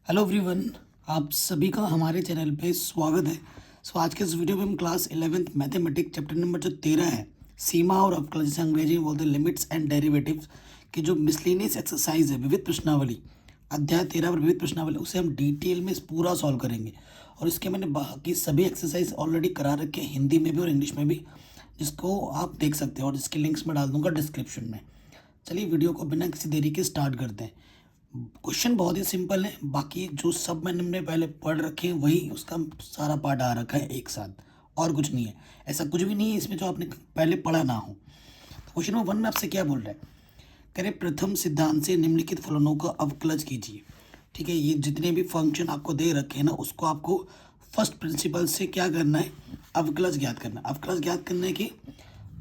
Hello everyone, आप सभी का हमारे चैनल पे स्वागत है। आज के इस वीडियो में हम class 11th mathematics chapter number जो 13 है, सीमा और अवकल, जिसे अंग्रेजी में बोलते हैं लिमिट्स एंड डेरिवेटिव्स की जो मिसलेनियस एक्सरसाइज है, विविध प्रश्नावली, अध्याय 13 और विविध प्रश्नावली, उसे हम डिटेल में पूरा सॉल्व करेंगे। और इसके मैंने बाकी सभी एक्सरसाइज ऑलरेडी करा रखे हैं, हिंदी में भी और इंग्लिश में भी, जिसको आप देख सकते हैं और जिसके लिंक्स मैं डाल दूंगा डिस्क्रिप्शन में। चलिए वीडियो को बिना किसी देरी के स्टार्ट करते हैं। क्वेश्चन बहुत ही सिंपल है, बाकी जो सब मैंने पहले पढ़ रखे हैं वही उसका सारा पार्ट आ रखा है एक साथ, और कुछ नहीं है। ऐसा कुछ भी नहीं है इसमें जो आपने पहले पढ़ा ना हो। तो क्वेश्चन नंबर 1 में आपसे क्या बोल रहा है, कह रहे प्रथम सिद्धांत से निम्नलिखित फलनों का अवकलज कीजिए। ठीक है, ये जितने भी फंक्शन आपको दे रखे हैं ना, उसको आपको फर्स्ट प्रिंसिपल से क्या करना है, अवकलज ज्ञात करना है। अवकलज ज्ञात करने के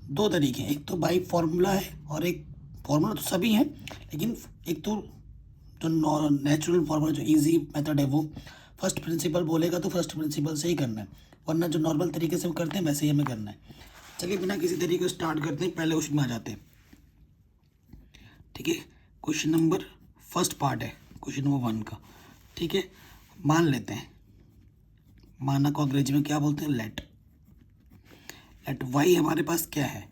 दो तरीके हैं, एक तो बाई फॉर्मूला है और एक फॉर्मूला तो सभी हैं, लेकिन एक तो जो नेचुरल फॉर्मूला जो इजी मेथड है वो फर्स्ट प्रिंसिपल बोलेगा तो फर्स्ट प्रिंसिपल से ही करना है, वरना जो नॉर्मल तरीके से हम करते हैं वैसे ही हमें करना है। चलिए बिना किसी तरीके को स्टार्ट करते हैं, पहले क्वेश्चन में आ जाते हैं। ठीक है, क्वेश्चन नंबर फर्स्ट पार्ट है क्वेश्चन नंबर 1 का। ठीक है, मान लेते हैं, माना को अंग्रेजी में क्या बोलते हैं, लेट। लेट वाई हमारे पास क्या है,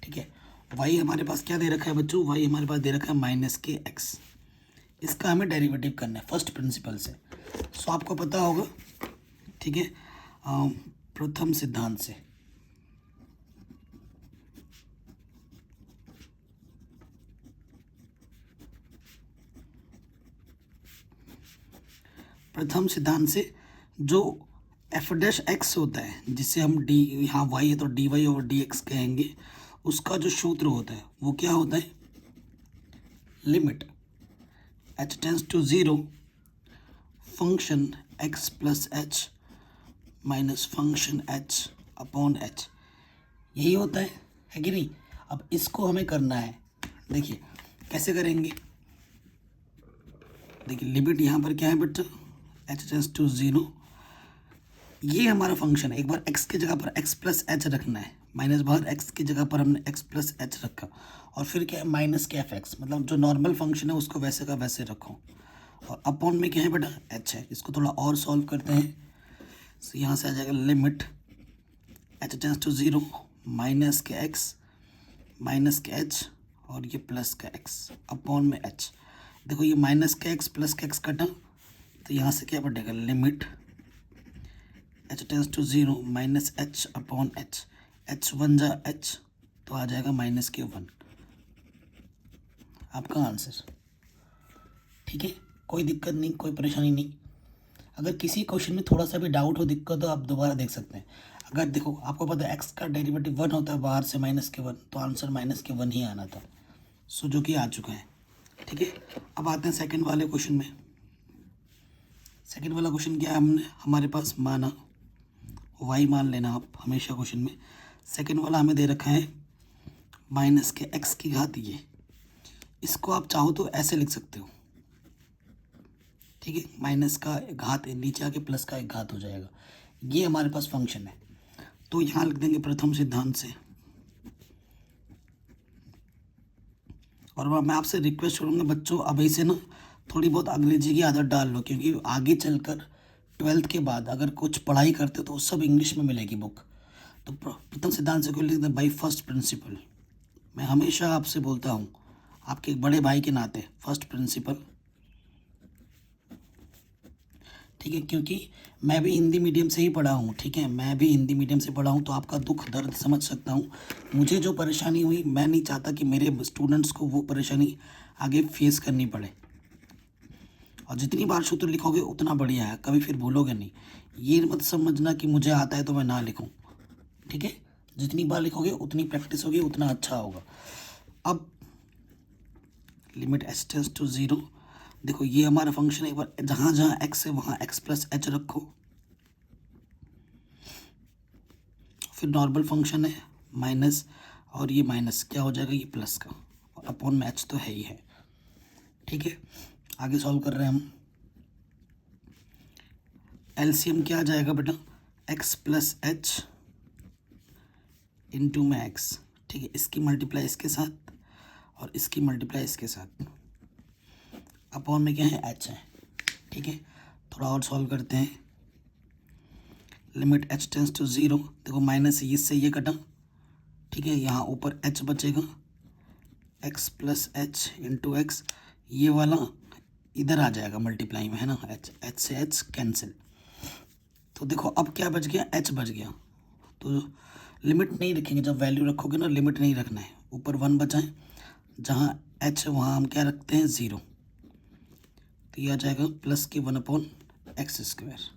ठीक है, वाई हमारे पास क्या दे रखा है बच्चों, वाई हमारे पास दे रखा है -kx। इसका हमें डेरिवेटिव करना है फर्स्ट प्रिंसिपल से। सो आपको पता होगा, ठीक है, प्रथम सिद्धांत से। प्रथम सिद्धांत से जो एफ डैश एक्स होता है, जिसे हम डी, यहाँ वाई है तो D Y over D X कहेंगे, उसका जो सूत्र होता है वो क्या होता है, limit h tends to 0 function x plus H minus function h upon h, यही होता है कि नहीं। अब इसको हमें करना है, देखिए कैसे करेंगे। देखिए लिमिट यहाँ पर क्या है बच्चा, h टेंस टू 0, ये हमारा फंक्शन है। एक बार x की जगह पर x प्लस एच रखना है, माइनस बाहर x की जगह पर हमने x प्लस एच रखा, और फिर क्या है माइनस के एफ एक्स, मतलब जो नॉर्मल फंक्शन है उसको वैसे का वैसे रखो, और अपॉन में क्या है बेटा, h है। इसको थोड़ा और सॉल्व करते हैं, तो यहाँ से आ जाएगा limit h tends to 0 minus के x माइनस के h और ये प्लस का x अपॉन में h। देखो ये माइनस का x प्लस का x कटा, तो यहाँ से क्या बढ़ेगा, limit h tends to 0 minus h upon h, h 1 जा h तो आ जाएगा -1, आपका आंसर। ठीक है, कोई दिक्कत नहीं, कोई परेशानी नहीं। अगर किसी क्वेश्चन में थोड़ा सा भी डाउट हो, दिक्कत हो, आप दोबारा देख सकते हैं। अगर देखो आपको पता है एक्स का डेरिवेटिव 1 होता है, बाहर से -1, तो आंसर -1 ही आना था। सो जो कि आ चुका है। ठीक है, अब आते हैं सेकंड वाले क्वेश्चन में। सेकंड वाला क्वेश्चन क्या है, हमने हमारे पास माना वाई, मान लेना आप हमेशा क्वेश्चन में। सेकंड वाला हमें दे रखा है -x की घात ये, इसको आप चाहो तो ऐसे लिख सकते हो। ठीक है, माइनस का घात नीचे आके प्लस का एक घात हो जाएगा, ये हमारे पास फंक्शन है। तो यहाँ लिख देंगे प्रथम सिद्धांत से। और मैं आपसे रिक्वेस्ट करूँगा बच्चों, अभी से ना थोड़ी बहुत अंग्रेजी की आदत डाल लो, क्योंकि आगे चलकर 12th के बाद अगर कुछ पढ़ाई करते हो तो सब इंग्लिश में मिलेगी बुक। तो प्रथम सिद्धांत से कोई लिख दें बाई फर्स्ट प्रिंसिपल। मैं हमेशा आपसे बोलता हूँ, आपके एक बड़े भाई के नाते, फर्स्ट प्रिंसिपल। ठीक है, क्योंकि मैं भी हिंदी मीडियम से ही पढ़ा हूँ। ठीक है, मैं भी हिंदी मीडियम से पढ़ा हूँ, तो आपका दुख दर्द समझ सकता हूँ। मुझे जो परेशानी हुई, मैं नहीं चाहता कि मेरे स्टूडेंट्स को वो परेशानी आगे फेस करनी पड़े। और जितनी बार सूत्र लिखोगे उतना बढ़िया है, कभी फिर भूलोगे नहीं। ये मत समझना कि मुझे आता है तो मैं ना लिखूँ। ठीक है, जितनी बार लिखोगे उतनी प्रैक्टिस होगी, उतना अच्छा होगा। अब लिमिट h टेंस टू 0, देखो ये हमारा फंक्शन है, एक बार जहाँ जहाँ x है वहाँ x प्लस एच रखो, फिर नॉर्मल फंक्शन है माइनस, और ये माइनस क्या हो जाएगा, ये प्लस का, और अपॉन में h तो है ही है। ठीक है, आगे सॉल्व कर रहे हैं हम। एलसीएम क्या आ जाएगा बेटा, x प्लस एच इंटू में x। ठीक है, इसकी मल्टीप्लाई इसके साथ और इसकी मल्टीप्लाई इसके साथ। अपॉन में क्या है एच है। ठीक है, थोड़ा और सॉल्व करते हैं। लिमिट एच टेंस टू 0, देखो माइनस इससे ये कटा। ठीक है, यहाँ ऊपर एच बचेगा, x plus H into x, ये वाला इधर आ जाएगा मल्टीप्लाई में, है ना, एच से एच कैंसिल। तो देखो अब क्या बच गया, एच बच गया। तो लिमिट नहीं रखेंगे, जब वैल्यू रखोगे ना लिमिट नहीं रखना है। ऊपर 1 बचा है, जहाँ एच है वहाँ हम क्या रखते हैं 0, तो ये आ जाएगा प्लस के 1/x²।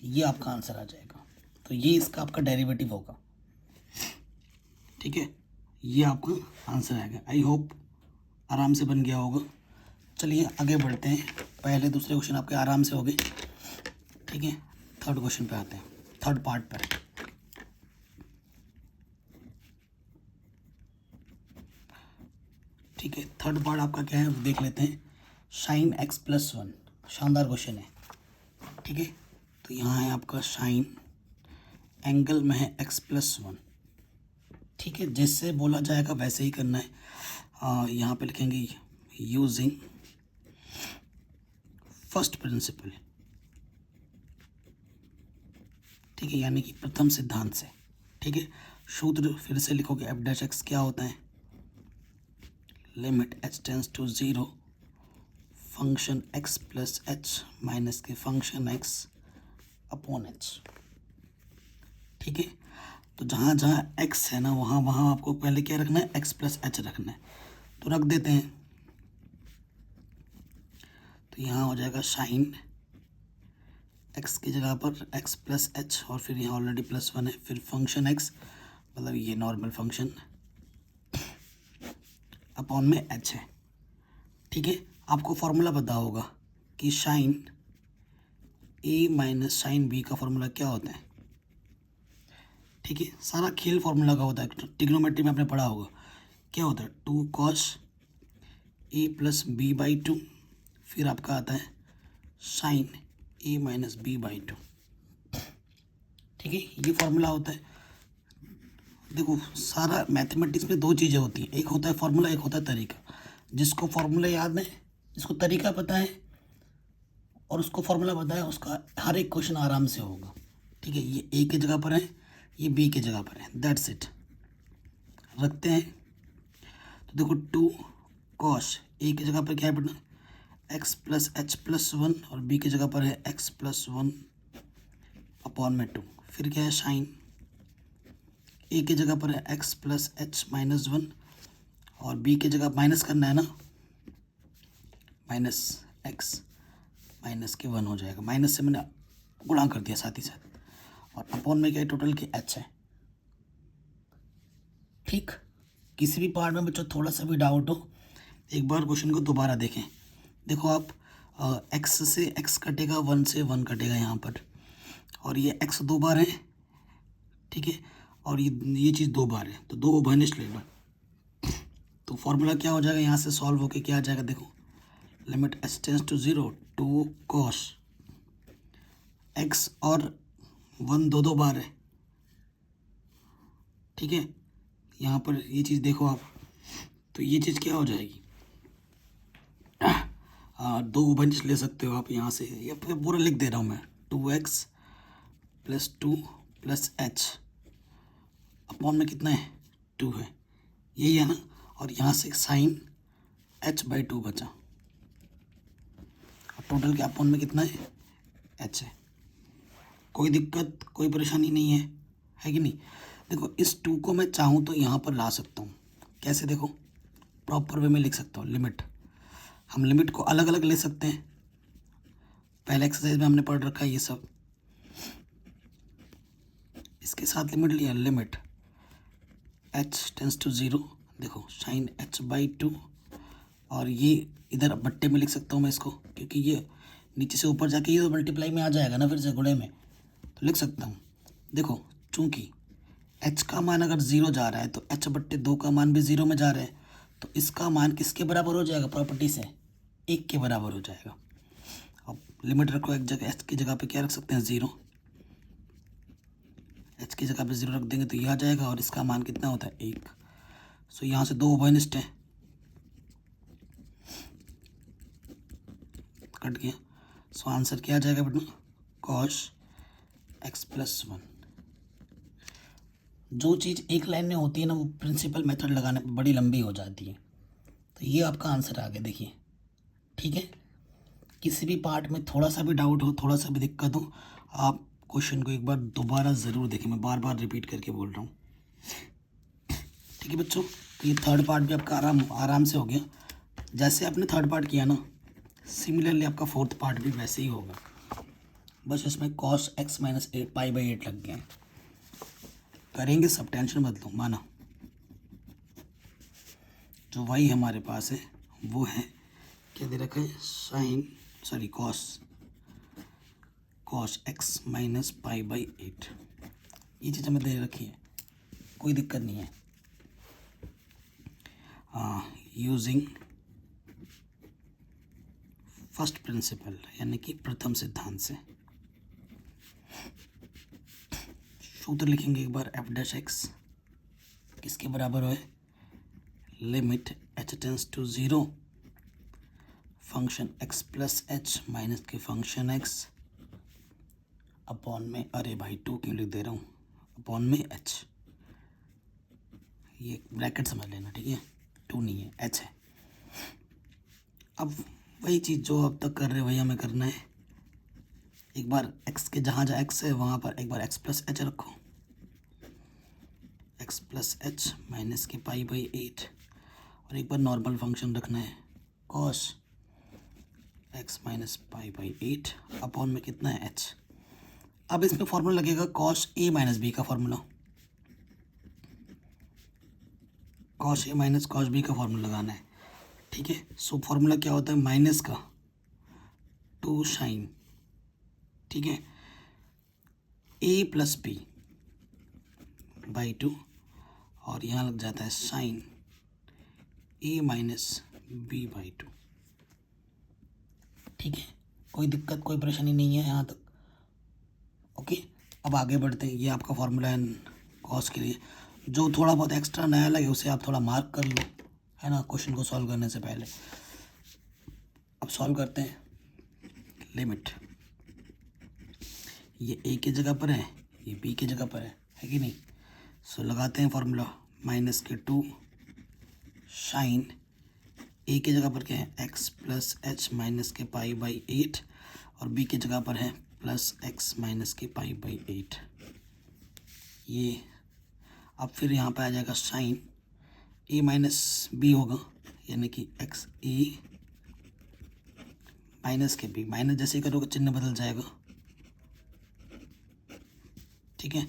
ये आपका आंसर आ जाएगा। तो ये इसका आपका डेरिवेटिव होगा। ठीक है, ये आपका आंसर आएगा। आई होप आराम से बन गया होगा। चलिए आगे बढ़ते हैं। पहले दूसरे क्वेश्चन आपके आराम से हो गए। ठीक है, थर्ड क्वेश्चन पे आते हैं, थर्ड पार्ट पर। ठीक है, थर्ड पार्ट आपका क्या है देख लेते हैं। साइन x + 1, शानदार क्वेश्चन है। ठीक है, तो यहाँ है आपका साइन, एंगल में है x + 1। ठीक है, जैसे बोला जाएगा वैसे ही करना है। यहाँ पे लिखेंगे यूजिंग फर्स्ट प्रिंसिपल। ठीक है, यानी कि प्रथम सिद्धांत से। ठीक है, सूत्र फिर से लिखोगे f' क्या होता है, limit h tends to 0 function x plus h minus के फंक्शन x अपॉन h। ठीक है, तो जहाँ जहाँ x है ना वहाँ वहाँ आपको पहले क्या रखना है, x प्लस h रखना है। तो रख देते हैं। तो यहाँ हो जाएगा साइन x की जगह पर x प्लस h, और फिर यहाँ ऑलरेडी +1 है, फिर फंक्शन x मतलब ये नॉर्मल फंक्शन अपॉन में h है। ठीक है, आपको फॉर्मूला पता होगा कि sine a minus sine b का फॉर्मूला क्या होता है। ठीक है, सारा खेल फॉर्मूला का होता है, ट्रिग्नोमेट्री में आपने पढ़ा होगा। क्या होता है, 2 cos a + b/2, फिर आपका आता है साइन a माइनस b/2। ठीक है, ये फॉर्मूला होता है। देखो सारा मैथमेटिक्स में दो चीज़ें होती हैं, एक होता है फॉर्मूला, एक होता है तरीका। जिसको फॉर्मूला याद है, जिसको तरीका पता है और उसको फॉर्मूला पता है, उसका हर एक क्वेश्चन आराम से होगा। ठीक है, ये ए की जगह पर है, ये बी की जगह पर है, दैट्स इट। रखते हैं। तो देखो 2 cos ए की जगह पर क्या है बेटा, x प्लस h + 1, और b की जगह पर है x + 1 अपॉन में 2। फिर क्या है साइन ए की जगह पर है x प्लस h माइनस 1, और b की जगह माइनस करना है ना, माइनस x माइनस के 1 हो जाएगा। माइनस से मैंने गुणा कर दिया साथ ही साथ, और अपॉन में क्या है टोटल की h है। ठीक, किसी भी पार्ट में बच्चों थोड़ा सा भी डाउट हो, एक बार क्वेश्चन को दोबारा देखें। देखो आप x से x कटेगा, 1 से 1 कटेगा यहाँ पर, और ये x 2 बार है। ठीक है, और ये चीज़ 2 बार है, तो 2 उभयनिष्ठ ले लो। तो फॉर्मूला क्या हो जाएगा, यहाँ से सॉल्व होके क्या आ जाएगा, देखो limit h tends to 0 2 cos x, और 1 2 बार है। ठीक है, यहाँ पर ये चीज़ देखो आप, तो ये चीज़ क्या हो जाएगी, 2 उभयनिष्ठ ले सकते हो आप यहाँ से, या फिर पूरा लिख दे रहा हूँ मैं, 2x + 2 + h अपॉन में कितना है 2 है, यही है ना। और यहाँ से साइन h/2 बचा, और टोटल के अपॉन में कितना है h है। कोई दिक्कत कोई परेशानी नहीं है कि नहीं। देखो इस 2 को मैं चाहूँ तो यहाँ पर ला सकता हूँ, कैसे देखो, प्रॉपर वे में लिख सकता हूँ। लिमिट, हम लिमिट को अलग अलग ले सकते हैं, पहले एक्सरसाइज में हमने पढ़ रखा है ये सब। इसके साथ लिमिट लिया, लिमिट h टेंस टू 0, देखो साइन h/2, और ये इधर बट्टे में लिख सकता हूँ मैं इसको, क्योंकि ये नीचे से ऊपर जाके ये तो मल्टीप्लाई में आ जाएगा ना, फिर से गुणे में, तो लिख सकता हूँ। देखो चूंकि h का मान अगर 0 जा रहा है तो h/2 का मान भी 0 में जा रहा है, तो इसका मान किसके बराबर हो जाएगा, प्रॉपर्टी से 1 के बराबर हो जाएगा। अब लिमिट रखो एक जगह, h की जगह पे क्या रख सकते हैं 0, h की जगह पे 0 रख देंगे तो ये आ जाएगा, और इसका मान कितना होता है 1। सो यहाँ से 2 उभयनिष्ठ हैं, कट गया। सो आंसर क्या आ जाएगा बेटा, कॉस एक्स प्लस 1। जो चीज़ एक लाइन में होती है ना वो प्रिंसिपल मेथड लगाने पर बड़ी लंबी हो जाती है। तो ये आपका आंसर आ गया, देखिए। ठीक है, किसी भी पार्ट में थोड़ा सा भी डाउट हो, थोड़ा सा भी दिक्कत हो, आप क्वेश्चन को एक बार दोबारा ज़रूर देखें। मैं बार बार रिपीट करके बोल रहा हूँ। ठीक है बच्चों, तो ये थर्ड पार्ट भी आपका आराम से हो गया। जैसे आपने थर्ड पार्ट किया ना, सिमिलरली आपका फोर्थ पार्ट भी वैसे ही होगा, बस इसमें कॉस एक्स माइनस 8 लग गए हैं। करेंगे सब, टेंशन मत लो, माना। जो वही हमारे पास है वो है, क्या दे रखा है, कॉस एक्स माइनस पाई/8। ये चीज़ हमें दे रखी है, कोई दिक्कत नहीं है। यूजिंग फर्स्ट प्रिंसिपल, यानी कि प्रथम सिद्धांत से सूत्र लिखेंगे एक बार। एफ डैश एक्स किसके बराबर है, limit H tends to 0 function X plus H minus के फंक्शन एक्स अपॉन में, अरे भाई 2 क्यों लिख दे रहा हूँ, अपॉन में एच। ये ब्रैकेट समझ लेना, ठीक है, 2 नहीं है, एच है। अब वही चीज़ जो अब तक कर रहे हैं वही हमें करना है। एक बार एक्स के जहाँ एक्स है वहाँ पर एक बार एक्स प्लस एच रखो, एक्स प्लस एच माइनस के पाई/8, और एक बार नॉर्मल फंक्शन रखना है कॉस एक्स माइनस पाई/8 अपॉन में कितना है, एच। अब इसमें फॉर्मूला लगेगा कॉस ए माइनस बी का formula, cos A minus cos B का फॉर्मूला लगाना है। ठीक है, सो फॉर्मूला क्या होता है, माइनस का 2 साइन, ठीक है, ए प्लस बी बाई 2, और यहाँ लग जाता है sine A minus B by 2। ठीक है, कोई दिक्कत कोई परेशानी नहीं है यहाँ तक। ओके, अब आगे बढ़ते हैं। ये आपका फॉर्मूला है कॉस के लिए। जो थोड़ा बहुत एक्स्ट्रा नया लगे उसे आप थोड़ा मार्क कर लो, है ना, क्वेश्चन को सॉल्व करने से पहले। अब सॉल्व करते हैं। लिमिट, ये ए की जगह पर है, ये बी की जगह पर है कि नहीं। सो लगाते हैं फॉर्मूला, माइनस के 2 साइन ए की जगह पर क्या है, एक्स प्लस एच माइनस के पाई/8, और बी की जगह पर है प्लस एक्स माइनस के पाई/8। ये अब फिर यहाँ पे आ जाएगा साइन ए माइनस बी होगा, यानी कि एक्स ए माइनस के बी, माइनस जैसे ही करोगे चिन्ह बदल जाएगा। ठीक है,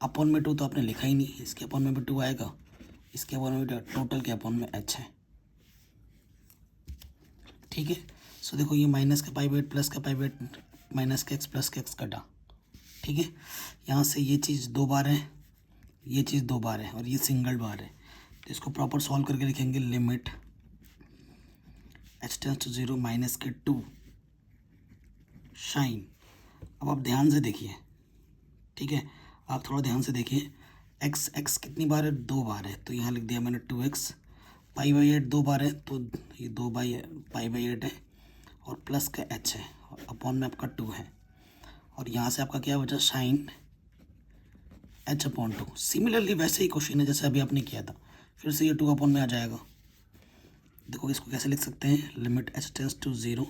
अपॉन में 2 तो आपने लिखा ही नहीं, इसके अपॉन में भी 2 आएगा, इसके अपॉन में भी, टोटल के अपॉन में एच है। ठीक है, सो देखो ये माइनस का पाई/8 प्लस का पाई/8 माइनस का एक्स प्लस का एक्स कटा। ठीक है, यहाँ से ये चीज़ 2 बार है, ये चीज़ 2 बार है, और ये सिंगल बार है। तो इसको प्रॉपर सॉल्व करके लिखेंगे, limit H tends to 0 minus K 2 sign. अब आप ध्यान से देखिए, ठीक है, आप थोड़ा ध्यान से देखिए, एक्स कितनी बार है, 2 बार है, तो यहाँ लिख दिया मैंने 2x, पाई/8 2 बार है तो ये 2/पाई/8 है, और प्लस का एच है, और अपॉन में आपका 2 है, और यहाँ से आपका क्या बचा, साइन एच अपॉन 2। सिमिलरली वैसे ही क्वेश्चन है जैसे अभी आपने किया था, फिर से ये 2 अपॉन में आ जाएगा। देखो इसको कैसे लिख सकते हैं, लिमिट एच टेंस टू 0,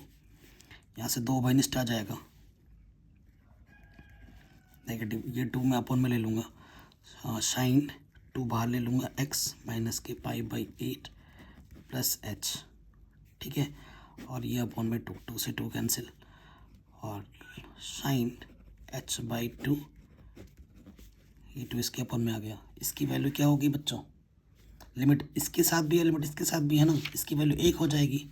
यहाँ से 2 माइनस आ जाएगा, नेगेटिव, ये 2 मैं अपॉन में ले लूँगा, साइन 2 बाहर ले लूँगा, एक्स माइनस के पाई/8 प्लस एच। ठीक है, और ये अपॉन में 2 से 2 कैंसिल, और साइन h/2, ये 2 इसके अपॉन में आ गया। इसकी वैल्यू क्या होगी बच्चों, लिमिट इसके साथ भी है, लिमिट इसके साथ भी है ना, इसकी वैल्यू 1 हो जाएगी,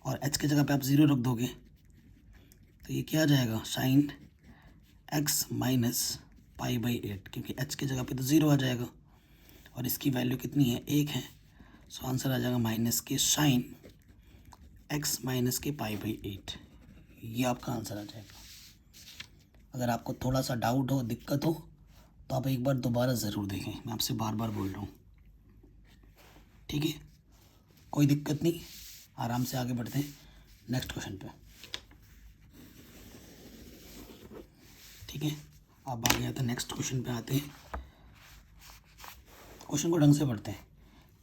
और h की जगह पे आप 0 रख दोगे, तो ये क्या आ जाएगा, साइन x माइनस पाई/8, क्योंकि h की जगह पे तो 0 आ जाएगा, और इसकी वैल्यू कितनी है, 1 है। सो आंसर आ जाएगा माइनस के साइन x माइनस के पाई/8। ये आपका आंसर आ जाएगा। अगर आपको थोड़ा सा डाउट हो, दिक्कत हो, तो आप एक बार दोबारा ज़रूर देखें, मैं आपसे बार बार बोल रहा हूँ। ठीक है, कोई दिक्कत नहीं, आराम से आगे बढ़ते हैं नेक्स्ट क्वेश्चन पे। ठीक है, अब आगे आते हैं नेक्स्ट क्वेश्चन पे आते हैं। क्वेश्चन को ढंग से पढ़ते हैं।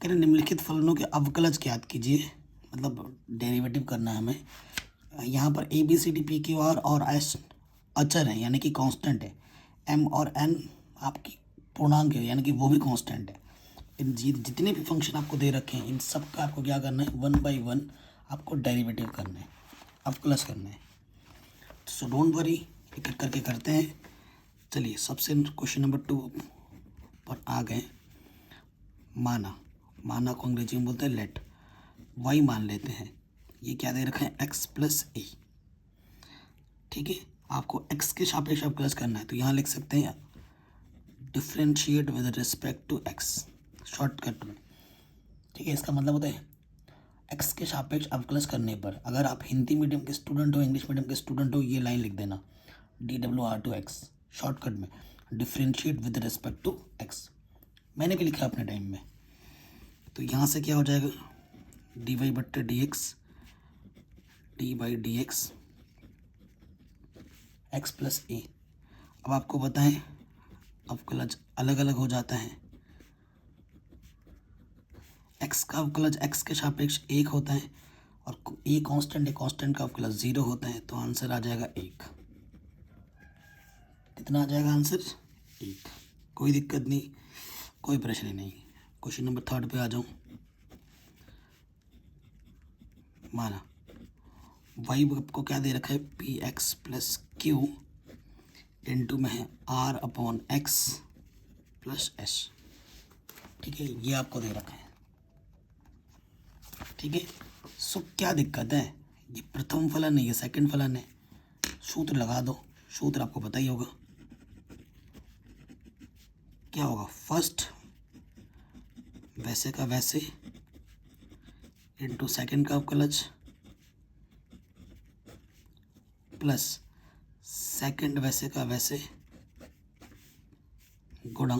कह रहे निम्नलिखित फलनों के अवकलज ज्ञात कीजिए, मतलब डेरिवेटिव करना है हमें। यहाँ पर A B C D P Q R और एस अचर है यानी कि कांस्टेंट है, एम और एन आपकी पूर्णांक है यानी कि वो भी कांस्टेंट है। इन जितने भी फंक्शन आपको दे रखे हैं इन सब का आपको क्या करना है, 1 बाई 1 आपको डेरिवेटिव करना है, अवकलज करना है। सो डोंट वरी, एक एक करके करते हैं। चलिए सबसे क्वेश्चन नंबर 2 पर आ गए। माना को अंग्रेजी में बोलते हैं लेट। वाई मान लेते हैं, ये क्या दे रखा है, एक्स प्लस ए। ठीक है, आपको एक्स के सापेक्ष अवकलज करना है, तो यहाँ लिख सकते हैं differentiate with respect to x, shortcut में। ठीक है, इसका मतलब होता है एक्स के सापेक्ष अवकलज करने पर, अगर आप हिंदी मीडियम के स्टूडेंट हो, इंग्लिश मीडियम के स्टूडेंट हो, ये लाइन लिख देना DWR2X शॉर्टकट में, differentiate with respect to x. मैंने भी लिखा अपने टाइम में। तो यहाँ से क्या हो जाएगा, dy/dx d/dx एक्स प्लस ए। अब आपको बताएं अवकलज अलग अलग हो जाता है। एक्स का अवकलज एक्स के सापेक्ष 1 होता है और ए कांस्टेंट है, कांस्टेंट का अवकलज 0 होता है, तो आंसर आ जाएगा 1। कितना आ जाएगा आंसर, 1। कोई दिक्कत नहीं, कोई परेशानी नहीं। क्वेश्चन नंबर 3 पे आ जाऊँ। माना वाई आपको क्या दे रखा है, P x plus Q into में है R upon x plus S. ठीक है, ये आपको दे रखा है। ठीक है, सो क्या दिक्कत है, ये प्रथम फलन है, ये सेकंड फलन है। सूत्र लगा दो, सूत्र आपको पता ही होगा क्या होगा, फर्स्ट वैसे का वैसे इंटू सेकंड का अवकलज प्लस सेकंड वैसे का वैसे गुणा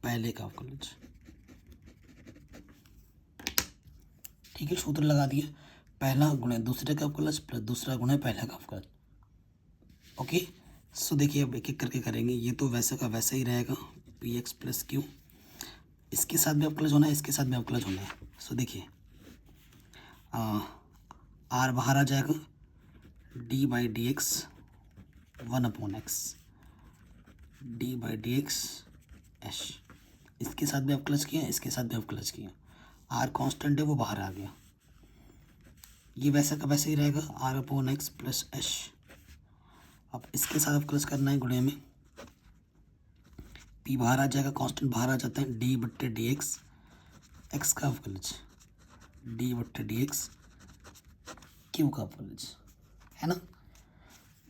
पहले का अवकलज। ठीक है, सूत्र लगा दिया, पहला गुणे दूसरे का अवकलज प्लस दूसरा गुणे पहला का अवकलज। ओके, सो देखिए अब एक एक करके करेंगे। ये तो वैसे का वैसे ही रहेगा, पी एक्स प्लस क्यू, इसके साथ भी अवकलज होना है, इसके साथ भी अवकलज होना है। सो देखिए आर बाहर आ जाएगा, d/dx 1/x d/dx एस। इसके साथ भी अवकलज किया, इसके साथ भी अवकलज किया। आर कांस्टेंट है वो बाहर आ गया, ये वैसा का वैसे ही रहेगा, r/x प्लस एस। अब इसके साथ अवकलज करना है गुणे में, पी बाहर आ जाएगा, कांस्टेंट बाहर आ जाता है, d/dx एक्स का अवकलज d/dx क्यू का अवकलज, है ना।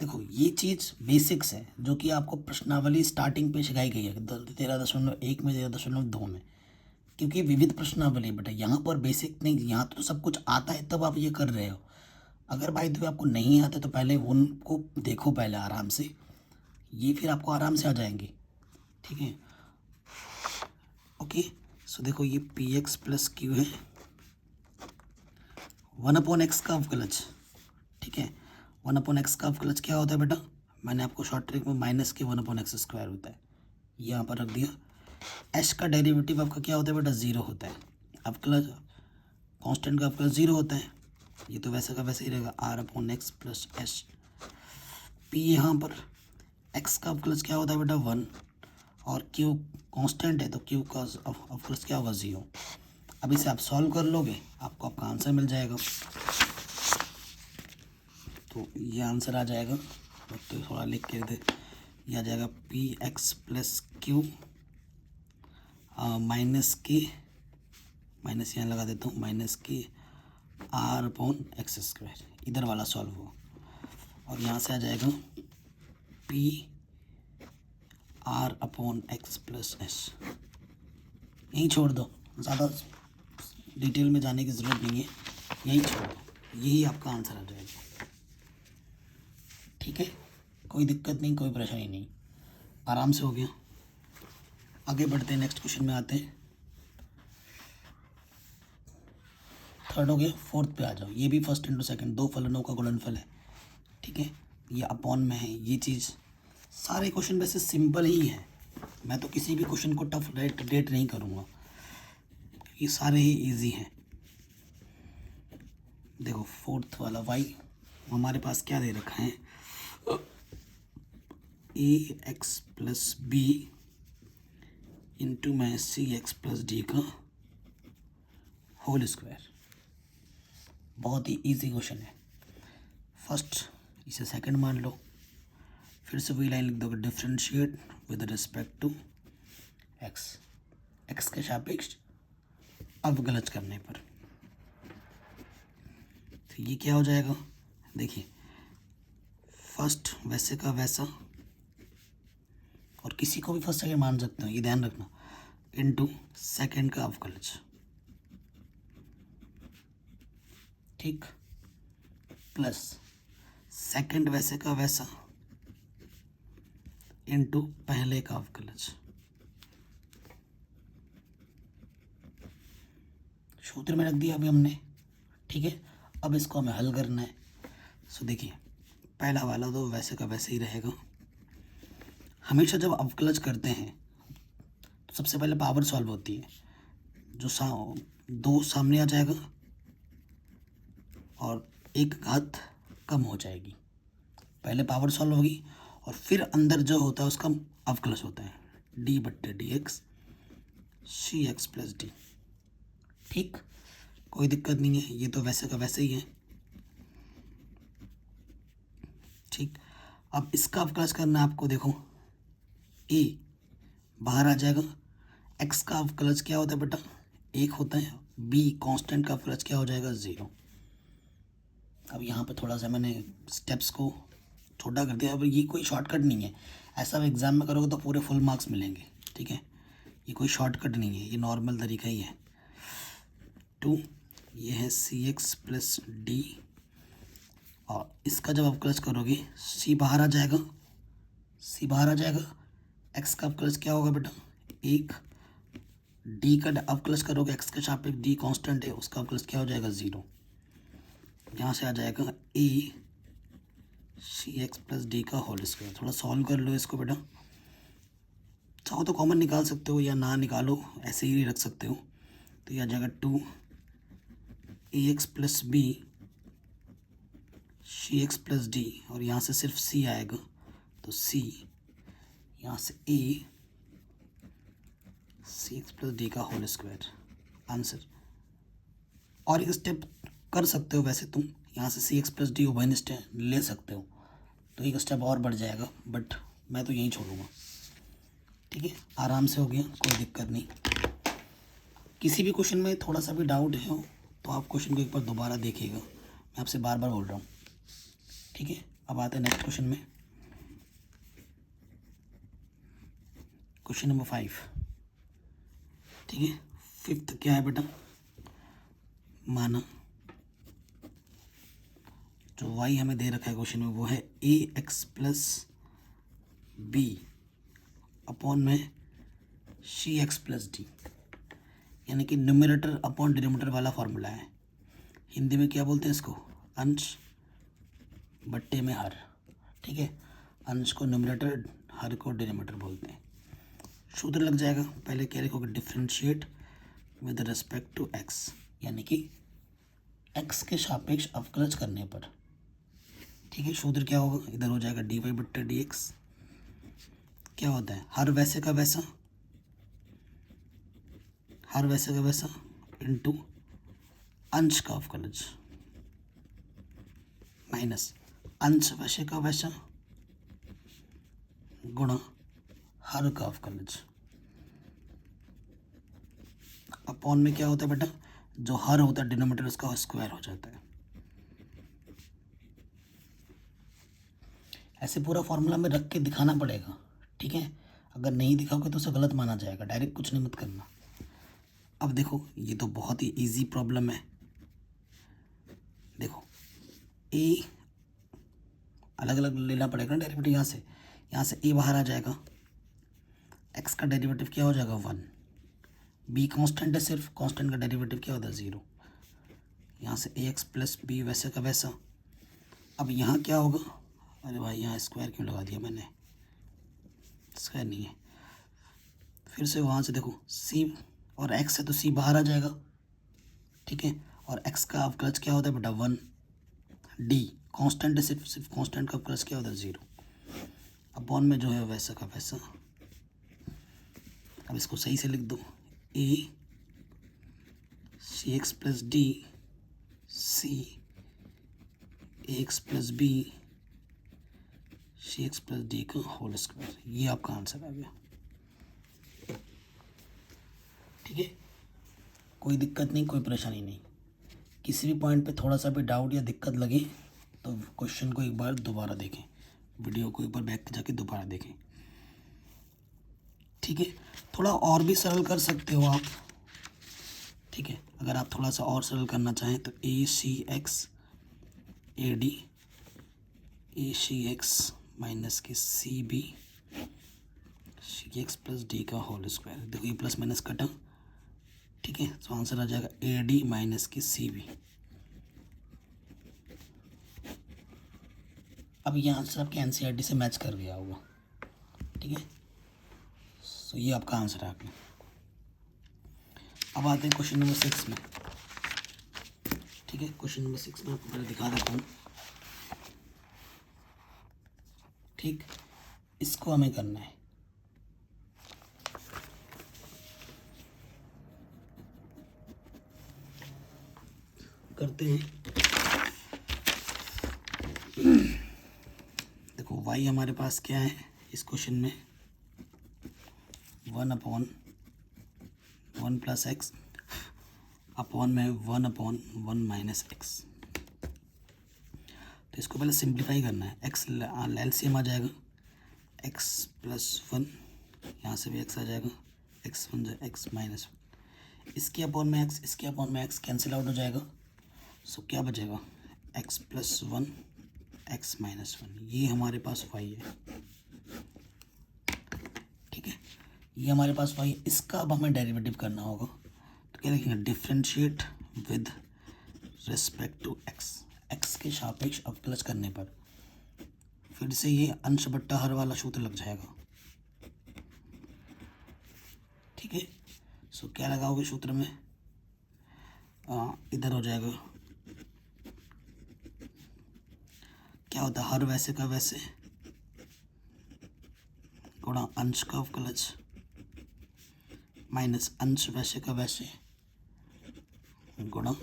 देखो ये चीज़ बेसिक्स है जो कि आपको प्रश्नावली स्टार्टिंग पे सिखाई गई है 13.1 में 13.2 में, क्योंकि विविध प्रश्नावली बेटा यहाँ पर बेसिक नहीं, यहाँ तो सब कुछ आता है तब आप ये कर रहे हो। अगर भाई तो आपको नहीं आता तो पहले उनको देखो पहले आराम से, ये फिर आपको आराम से आ जाएंगे। ठीक है, ओके। सो देखो ये पी एक्स प्लस क्यू है, 1/x का अवकलज। ठीक है, 1/x का अवकलज क्या होता है बेटा, मैंने आपको शॉर्ट ट्रिक में माइनस के 1/x² होता है, यहाँ पर रख दिया। एस का डेरिवेटिव आपका क्या होता है बेटा, 0 होता है। अवकलज कांस्टेंट का अवकलज 0 होता है, ये तो वैसे का वैसे ही रहेगा, r/x प्लस एस। पी यहाँ पर एक्स का अवकलज क्या होता है बेटा, 1, और क्यू कांस्टेंट है तो क्यू का अवकलज क्या होगा, 0। अब इसे आप सॉल्व कर लोगे, आपको आपका आंसर मिल जाएगा। तो ये आंसर आ जाएगा, तो थोड़ा लिख के दे, ये आ जाएगा P x plus Q minus के, माइनस यहाँ लगा देता हूँ, माइनस के r/x², इधर वाला सॉल्व हो, और यहाँ से आ जाएगा पी r/x प्लस एस। यहीं छोड़ दो, ज़्यादा डिटेल में जाने की ज़रूरत नहीं है, यहीं छोड़ दो, यही आपका आंसर आ जाएगा। ठीक है, कोई दिक्कत नहीं, कोई परेशानी नहीं, आराम से हो गया। आगे बढ़ते हैं, नेक्स्ट क्वेश्चन में आते हैं। 3rd हो गया, 4th पे आ जाओ। ये भी फर्स्ट इंटू सेकंड, दो फलनों का गुणनफल है। ठीक है, ये अपॉन में है, ये चीज़। सारे क्वेश्चन वैसे सिंपल ही हैं, मैं तो किसी भी क्वेश्चन को टफ रेट नहीं करूँगा, ये सारे ही इजी हैं। देखो फोर्थ वाला y हमारे पास क्या दे रखा है, ए एक्स प्लस बी इंटू में सी एक्स प्लस डी का होल स्क्वायर। बहुत ही इजी क्वेश्चन है। फर्स्ट इसे सेकंड मान लो, फिर से वही लाइन लिख दोगे, differentiate with respect to x, x के सापेक्ष अवकलज करने पर। तो ये क्या हो जाएगा, देखिए फर्स्ट वैसे का वैसा, और किसी को भी फर्स्ट सेकंड मान सकते हो, ये ध्यान रखना, इनटू सेकंड का अवकलज, ठीक, प्लस सेकंड वैसे का वैसा इनटू पहले का अवकलज। सूत्र में रख दिया अभी हमने, ठीक है। अब इसको हमें हल करना है। सो देखिए पहला वाला तो वैसे का वैसे ही रहेगा। हमेशा जब अवकलज करते हैं तो सबसे पहले पावर सॉल्व होती है, जो दो सामने आ जाएगा और एक घात कम हो जाएगी। पहले पावर सॉल्व होगी और फिर अंदर जो होता है उसका अवकलज होता है, डी बट्टे D x C x plus D, ठीक, कोई दिक्कत नहीं है, ये तो वैसे का वैसे ही है, ठीक। अब इसका अवकलज करना है आपको, देखो ए बाहर आ जाएगा, एक्स का अवकलज क्या होता है बेटा, एक होता है, बी कांस्टेंट का अवकलज क्या हो जाएगा, 0। अब यहाँ पे थोड़ा सा मैंने स्टेप्स को छोटा कर दिया। अब ये कोई शॉर्टकट नहीं है, ऐसा आप एग्ज़ाम में करोगे तो पूरे फुल मार्क्स मिलेंगे, ठीक है। ये कोई शॉर्टकट नहीं है, ये नॉर्मल तरीका ही है। 2 ये है सी एक्स प्लस डी, और इसका जब अवकलज करोगे सी बाहर आ जाएगा, सी बाहर आ जाएगा, एक्स का अवकलज क्या होगा बेटा, 1, डी का अवकलज करोगे एक्स के सापेक्ष, डी कांस्टेंट है, उसका अवकलज क्या हो जाएगा, 0। यहाँ से आ जाएगा ए सी एक्स प्लस डी का होल स्क्वायर। थोड़ा सॉल्व कर लो इसको बेटा, चाहो तो कॉमन निकाल सकते हो या ना निकालो, ऐसे ही रख सकते हो। तो यह आ जाएगा 2 a x plus b c x plus d, और यहाँ से सिर्फ सी आएगा तो सी, यहाँ से ए सी एक्स प्लस डी का होल स्क्वायर आंसर। और एक स्टेप कर सकते हो वैसे तुम, यहाँ से सी एक्स प्लस डी उभयनिष्ठ स्टेप ले सकते हो, तो एक स्टेप और बढ़ जाएगा, बट मैं तो यहीं छोड़ूंगा, ठीक है। आराम से हो गया, कोई दिक्कत नहीं। किसी भी क्वेश्चन में थोड़ा सा भी डाउट है तो आप क्वेश्चन को एक बार दोबारा देखिएगा, मैं आपसे बार बार बोल रहा हूँ, ठीक है। अब आते हैं नेक्स्ट क्वेश्चन में, क्वेश्चन नंबर 5, ठीक है। 5th क्या है बेटा, माना जो y हमें दे रखा है क्वेश्चन में वो है ए एक्स प्लस बी अपॉन में सी एक्स प्लस डी, यानी कि न्यूमरेटर अपॉन डिनोमिनेटर वाला फॉर्मूला है। हिंदी में क्या बोलते हैं इसको, अंश बट्टे में हर, ठीक है। अंश को न्यूमरेटर, हर को डिनोमिनेटर बोलते हैं। सूत्र लग जाएगा, पहले क्या लिखोगे, differentiate with respect to x, यानी कि एक्स के सापेक्ष अवकलज करने पर, ठीक है। सूत्र क्या होगा, इधर हो जाएगा डी वाई बट्टे डी एक्स, क्या होता है, हर वैसे का वैसा, हर वैसे का वैसा इनटू अंश का अवकलज, माइनस अंश वैसे का वैसा गुणा हर का अवकलज। अपॉन में क्या होता है बेटा, जो हर होता है डिनोमिनेटर उसका स्क्वायर हो जाता है। ऐसे पूरा फॉर्मूला में रख के दिखाना पड़ेगा, ठीक है। अगर नहीं दिखाओगे तो उसे गलत माना जाएगा, डायरेक्ट कुछ नहीं मत करना। अब देखो ये तो बहुत ही इजी प्रॉब्लम है, देखो ए अलग अलग लेना पड़ेगा ना डेरिवेटिव, यहाँ से ए बाहर आ जाएगा, एक्स का डेरिवेटिव क्या हो जाएगा 1, बी कांस्टेंट है, सिर्फ कांस्टेंट का डेरिवेटिव क्या होता है 0, यहाँ से ए एक्स प्लस बी वैसे का वैसा। अब यहाँ क्या होगा, अरे भाई यहाँ स्क्वायर क्यों लगा दिया मैंने, स्क्वायर नहीं है। फिर से वहाँ से देखो सी और एक्स है तो सी बाहर आ जाएगा, ठीक है। और एक्स का अवकलज क्या होता है बेटा, 1D, कांस्टेंट है, सिर्फ कांस्टेंट का अवकलज क्या होता है, 0। अपॉन में जो है वैसा का वैसा। अब इसको सही से लिख दो, a c x plus d c a x plus b c x plus D का होल स्क्वायर। ये आपका आंसर आ गया, ठीक है। कोई दिक्कत नहीं, कोई परेशानी नहीं। किसी भी पॉइंट पे थोड़ा सा भी डाउट या दिक्कत लगे तो क्वेश्चन को एक बार दोबारा देखें, वीडियो को एक बार बैक जाके दोबारा देखें, ठीक है। थोड़ा और भी सरल कर सकते हो आप, ठीक है। अगर आप थोड़ा सा और सरल करना चाहें तो a c x A d a c x minus के c b c x plus D का होल स्क्वायर। देखो ये प्लस माइनस कटा, ठीक है। तो आंसर आ जाएगा ए डी माइनस के सी बी। अब ये आंसर आपके एनसीईआरटी से मैच कर गया होगा, ठीक है। तो ये आपका आंसर आ गया। अब आते हैं क्वेश्चन नंबर 6 में, ठीक है। क्वेश्चन नंबर 6 में आपको पहले दिखा देता हूँ, ठीक। इसको हमें करना है, करते हैं। देखो y हमारे पास क्या है इस क्वेश्चन में, 1/1 प्लस एक्स अपॉन में 1/1 माइनस एक्स। तो इसको पहले सिंप्लीफाई करना है। एक्स एलसीएम आ जाएगा, एक्स प्लस 1, यहाँ से भी एक्स आ जाएगा, एक्स 1 जो एक्स माइनस 1, इसके अपॉन में एक्स, इसके अपॉन में एक्स कैंसिल आउट हो जाएगा। सो क्या बचेगा, एक्स प्लस 1 एक्स माइनस 1। ये हमारे पास वाई है, ठीक है। ये हमारे पास वाई है। इसका अब हमें डेरिवेटिव करना होगा, तो क्या लिखेंगे, differentiate with respect to x. X के सापेक्ष अवकलज करने पर फिर से ये अंश बट्टा हर वाला सूत्र लग जाएगा, ठीक है। सो क्या लगाओगे सूत्र में, इधर हो जाएगा, क्या होता है, हर वैसे का वैसे गुणा अंश का अवकलज माइनस अंश वैसे का वैसे गुणा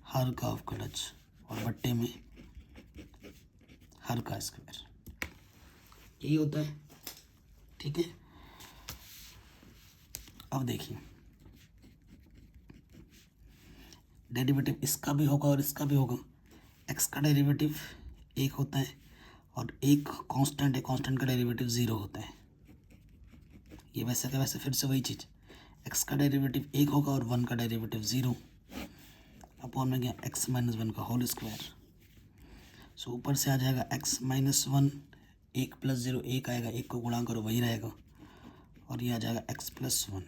हर का अवकलज और बट्टे में हर का स्क्वायर। यही होता है, ठीक है। अब देखिए डेरिवेटिव इसका भी होगा और इसका भी होगा। एक्स का डेरिवेटिव 1 होता है और एक कांस्टेंट है, कांस्टेंट का डेरिवेटिव 0 होता है। ये वैसे का वैसे फिर से वही चीज़, एक्स का डेरिवेटिव 1 होगा और 1 का डेरिवेटिव 0 अपॉन में गया एक्स माइनस 1 का होल स्क्वायर। सो ऊपर से आ जाएगा एक्स माइनस 1, 1 प्लस 0 1 आएगा, 1 को गुणा करो वही रहेगा, और ये आ जाएगा एक्स प्लस 1।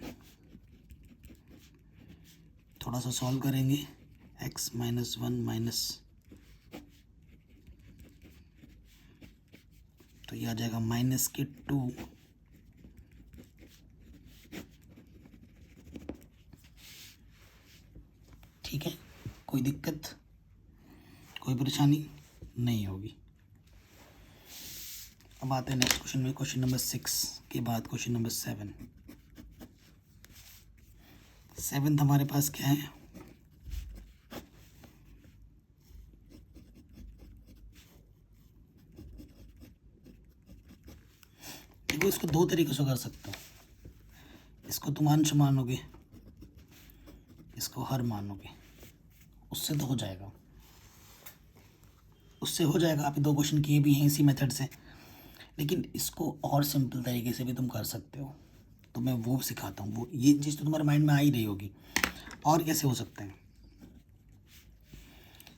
थोड़ा सा सॉल्व करेंगे, एक्स माइनस 1 माइनस, तो ये आ जाएगा माइनस के 2 ठीक है। कोई दिक्कत, कोई परेशानी नहीं होगी। अब आते हैं नेक्स्ट क्वेश्चन में, क्वेश्चन नंबर 6 के बाद क्वेश्चन नंबर 7। 7 हमारे पास क्या है, देखो इसको दो तरीके से कर सकते हो। इसको तुम अंश मानोगे, इसको हर मानोगे, उससे तो हो जाएगा, उससे हो जाएगा। आप 2 क्वेश्चन किए भी हैं इसी मेथड से, लेकिन इसको और सिंपल तरीके से भी तुम कर सकते हो, तो मैं वो सिखाता हूँ। वो ये चीज़ तो तुम्हारे माइंड में आ ही रही होगी। और कैसे हो सकते हैं,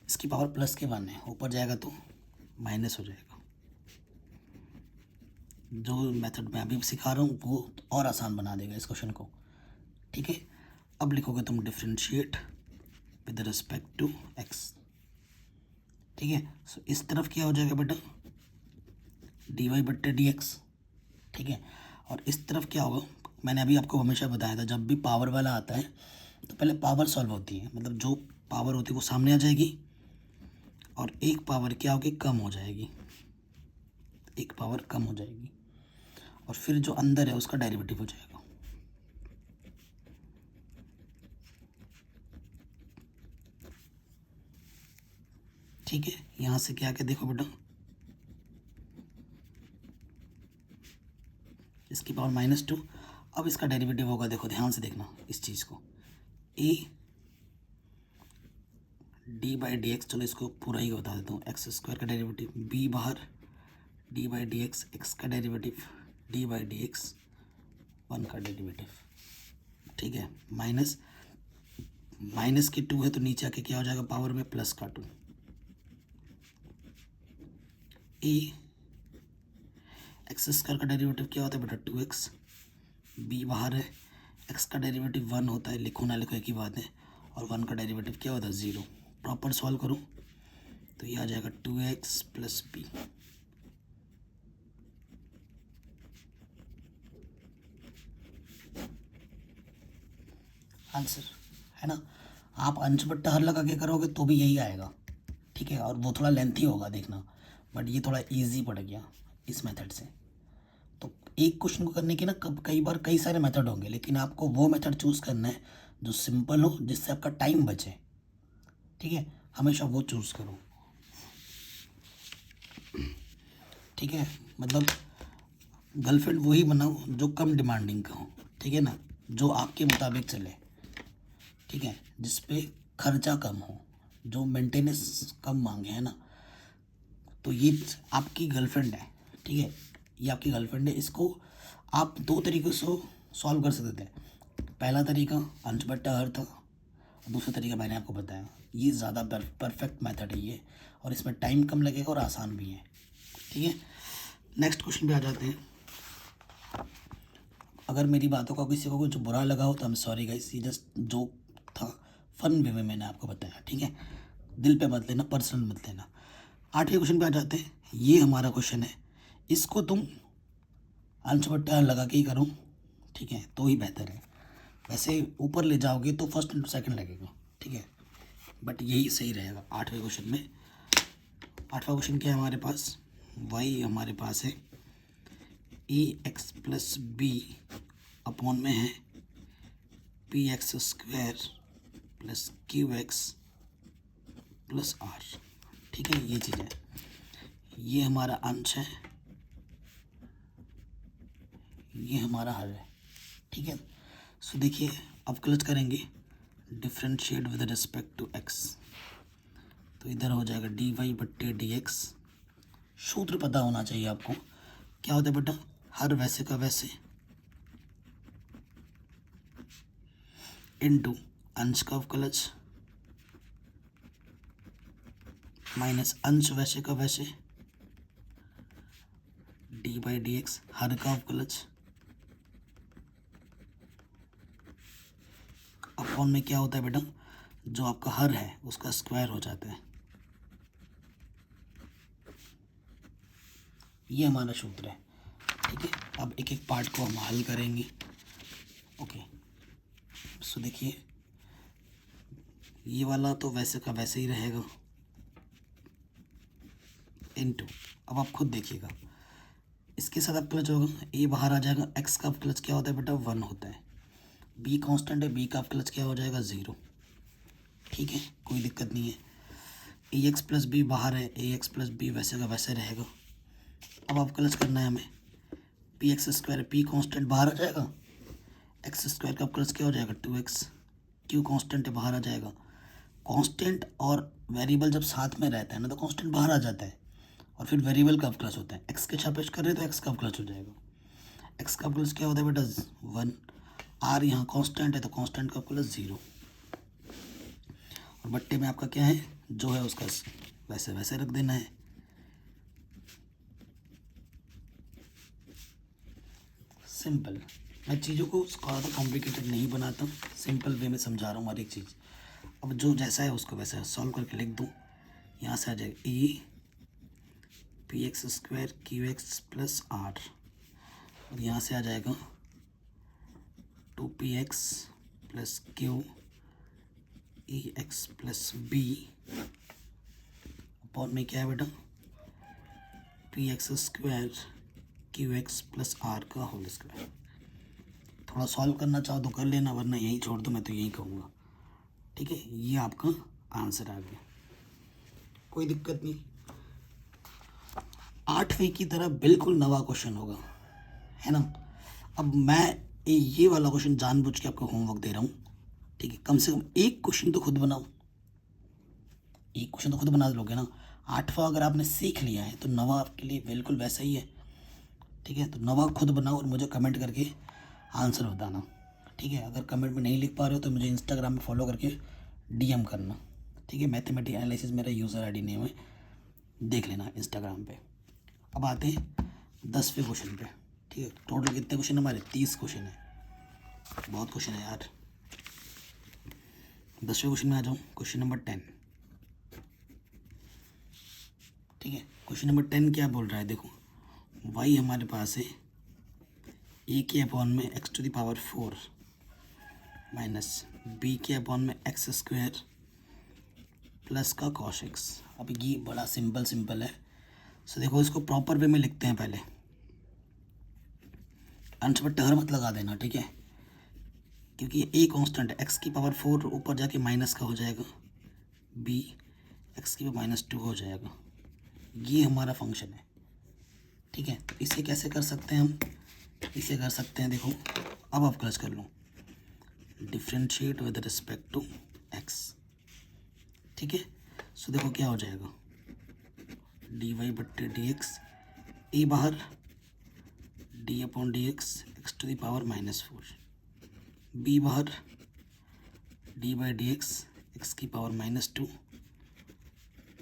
इसकी पावर प्लस के 1 है, ऊपर जाएगा तो माइनस हो जाएगा। जो मेथड मैं अभी सिखा रहा हूँ वो और आसान बना देगा इस क्वेश्चन को, ठीक है। अब लिखोगे तुम differentiate with respect to x, ठीक है। सो इस तरफ क्या हो जाएगा बेटा, dy बट्टे dx, ठीक है। और इस तरफ क्या होगा, मैंने अभी आपको हमेशा बताया था जब भी पावर वाला आता है तो पहले पावर सॉल्व होती है, मतलब जो पावर होती है वो सामने आ जाएगी और एक पावर क्या होगी, कम हो जाएगी, एक पावर कम हो जाएगी और फिर जो अंदर है उसका डेरिवेटिव हो जाएगा। ठीक है, यहाँ से क्या क्या देखो बेटा, इसकी पावर -2, अब इसका डेरिवेटिव होगा, देखो ध्यान से देखना इस चीज़ को, a d/dx, चलो इसको पूरा ही बता देता हूँ, x² का डेरिवेटिव, b बाहर d/dx, x का डेरिवेटिव d/dx, 1 का डेरिवेटिव, ठीक है। माइनस की 2 है तो नीचे आके क्या हो जाएगा, पावर में प्लस का 2, a x² का डेरिवेटिव क्या होता है बेटा, 2x, b बाहर है, x का डेरिवेटिव 1 होता है, लिखो ना लिखो एक ही बात है, और 1 का डेरिवेटिव क्या होता है, 0। प्रॉपर सॉल्व करो तो ये आ जाएगा 2x + b, आंसर है ना। आप अंश बट्टा हर लगा के करोगे तो भी यही आएगा, ठीक है। और वो थोड़ा लेंथी होगा देखना, बट ये थोड़ा इजी पड़ गया इस मेथड से। तो एक क्वेश्चन को करने के ना कई बार कई सारे मेथड होंगे, लेकिन आपको वो मेथड चूज़ करना है जो सिंपल हो, जिससे आपका टाइम बचे, ठीक है। हमेशा वो चूज़ करो, ठीक है। मतलब गर्लफ्रेंड वही बनाओ जो कम डिमांडिंग का हो, ठीक है ना, जो आपके मुताबिक चले, ठीक है, जिस पे खर्चा कम हो, जो मेंटेनेंस कम मांगे, है ना। तो ये आपकी गर्लफ्रेंड है, ठीक है, ये आपकी गर्लफ्रेंड है। इसको आप 2 तरीक़ों से सॉल्व कर सकते थे। पहला तरीका अंश बट्टा हर था, दूसरा तरीका मैंने आपको बताया, ये ज़्यादा परफेक्ट मेथड है ये, और इसमें टाइम कम लगेगा और आसान भी है, ठीक है। नेक्स्ट क्वेश्चन पे आ जाते हैं। अगर मेरी बातों का किसी को कुछ बुरा लगा हो तो आई एम सॉरी गाइस, ये जस्ट जोक था, फन वे में मैंने आपको बताया, ठीक है। दिल पे मत लेना, पर्सनल मत लेना। 8वें क्वेश्चन पे आ जाते हैं। ये हमारा क्वेश्चन है, इसको तुम अंश बट्टा लगा के ही करो, ठीक है, तो ही बेहतर है। वैसे ऊपर ले जाओगे तो फर्स्ट एंड सेकंड लगेगा, ठीक है, बट यही सही रहेगा 8वें क्वेश्चन में। 8वां क्वेश्चन क्या है हमारे पास, वाई हमारे पास है ax + b अपॉन में है px² + qx + r, ठीक है। ये चीज़ है, ये हमारा अंश है, ये हमारा हल है, ठीक है। सो देखिए अब क्लच करेंगे, differentiate with respect to x, तो इधर हो जाएगा dy/dx। सूत्र पता होना चाहिए आपको, क्या होता है बेटा, हर वैसे का वैसे इनटू अंश का अवकलज माइनस अंश वैसे का वैसे dy/dx हर का अवकलज अपॉन में क्या होता है बेटा, जो आपका हर है उसका स्क्वायर हो जाता है। ये हमारा सूत्र है, ठीक है। अब एक एक पार्ट को हम हल करेंगे, ओके। सो देखिए ये वाला तो वैसे का वैसे ही रहेगा इनटू, अब आप खुद देखिएगा, इसके साथ अवकलज होगा, ए बाहर आ जाएगा, एक्स का अवकलज क्या होता है बेटा, 1 होता है, बी कांस्टेंट है, बी का अवकलज क्या हो जाएगा, 0, ठीक है, कोई दिक्कत नहीं है। ax + b बाहर है, ax + b वैसे का वैसे रहेगा। अब अवकलज करना है हमें, px², p कांस्टेंट बाहर आ जाएगा, x² का अवकलज क्या हो जाएगा, 2x, q कांस्टेंट है बाहर आ जाएगा। कांस्टेंट और वेरिएबल जब साथ में रहता है ना तो कांस्टेंट बाहर आ जाता है, और फिर वेरिएबल का अवकलज होता है, x के सापेक्ष कर रहे तो x का अवकलज हो जाएगा, x का अवकलज क्या होता है बेटा, 1, r यहाँ कांस्टेंट है तो कांस्टेंट का अवकलज 0, और बट्टे में आपका क्या है, जो है उसका वैसे वैसे रख देना है। सिंपल, मैं चीज़ों को ज़्यादा कॉम्प्लिकेटेड नहीं बनाता, सिंपल वे में समझा रहा हूँ हर एक चीज़। अब जो जैसा है उसको वैसा सॉल्व करके लिख दूँ, यहाँ से आ जाएगा E P x square Q x plus R, और यहाँ से आ जाएगा 2px plus Q E x plus B upon में क्या है बेटा P x square Q x plus R का होल स्क्वायर। थोड़ा सॉल्व करना चाहो तो कर लेना, वरना यहीं छोड़ दो, मैं तो यही कहूँगा। ठीक है, ये आपका आंसर आ गया, कोई दिक्कत नहीं। 8वीं की तरह बिल्कुल नवा क्वेश्चन होगा, है ना। अब मैं ये वाला क्वेश्चन जानबूझ के आपको होमवर्क दे रहा हूँ। ठीक है, कम से कम एक क्वेश्चन तो खुद बनाओ, एक क्वेश्चन तो खुद बना लोगे ना। 8वां अगर आपने सीख लिया है तो नवा आपके लिए बिल्कुल वैसा ही है। ठीक है, तो नवा खुद बनाओ और मुझे कमेंट करके आंसर बताना। ठीक है, अगर कमेंट में नहीं लिख पा रहे हो तो मुझे इंस्टाग्राम में फॉलो करके डीएम करना। ठीक है, मैथमेटिक्स एनालिसिस मेरा यूज़र आईडी नेम है, देख लेना इंस्टाग्राम पे। अब आते हैं 10वें क्वेश्चन पे। ठीक है, टोटल कितने क्वेश्चन हमारे 30 क्वेश्चन है, बहुत क्वेश्चन है यार। 10वें क्वेश्चन में आ जाऊँ, क्वेश्चन नंबर 10। ठीक है, क्वेश्चन नंबर 10 क्या बोल रहा है, देखो y हमारे पास है a के अपॉन में x⁴ माइनस b के अपॉन में x स्क्वायर प्लस का cos x। अब ये बड़ा सिंपल है। सो देखो, इसको प्रॉपर वे में लिखते हैं। पहले अंश पर टहर मत लगा देना, ठीक है, क्योंकि a कांस्टेंट है, x⁴ ऊपर जाके माइनस का हो जाएगा, b x⁻² हो जाएगा। ये हमारा फंक्शन है। ठीक है, तो इसे कैसे कर सकते हैं हम, इसे कर सकते हैं, देखो अब आप क्लच कर लो, differentiate with respect to x। ठीक है, सो देखो क्या हो जाएगा, dy/dx, a बाहर d/dx x⁻⁻4, b बाहर d/dx x⁻⁻2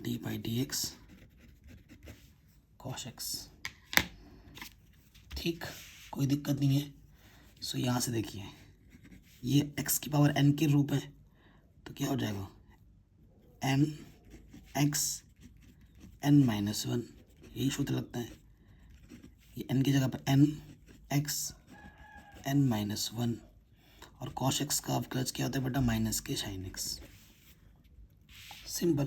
d/dx cos x। ठीक, कोई दिक्कत नहीं है। सो यहाँ से देखिए, ये x⁻n के रूप है, तो क्या हो जाएगा n x n-1, यही सूत्र लगता है। ये n की जगह पर n x n-1, और cos x का अवकलज क्या होता है बेटा, माइनस के sin x। सिंपल।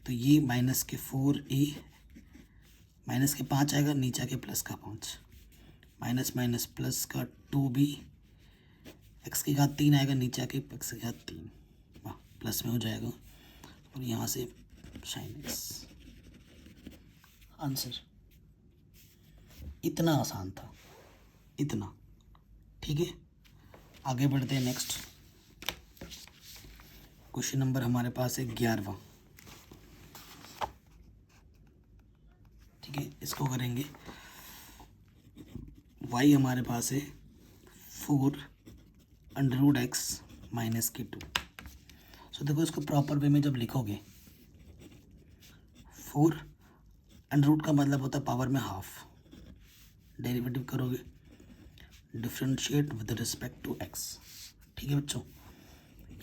तो ये माइनस के 4a, माइनस के 5 आएगा, नीचे के प्लस का 5, माइनस माइनस प्लस का 2b, x की घात 3 आएगा, नीचे आके x की घात 3, वाह प्लस में हो जाएगा, और यहाँ से sin x। आंसर इतना आसान था, इतना। ठीक है, आगे बढ़ते हैं। नेक्स्ट क्वेश्चन नंबर हमारे पास है 11वां। ठीक है, इसको करेंगे, y हमारे पास है 4√x - 2। सो देखो, इसको प्रॉपर वे में जब लिखोगे, 4 का मतलब होता है पावर में हाफ, डेरिवेटिव करोगे, differentiate with respect to x। ठीक है बच्चों,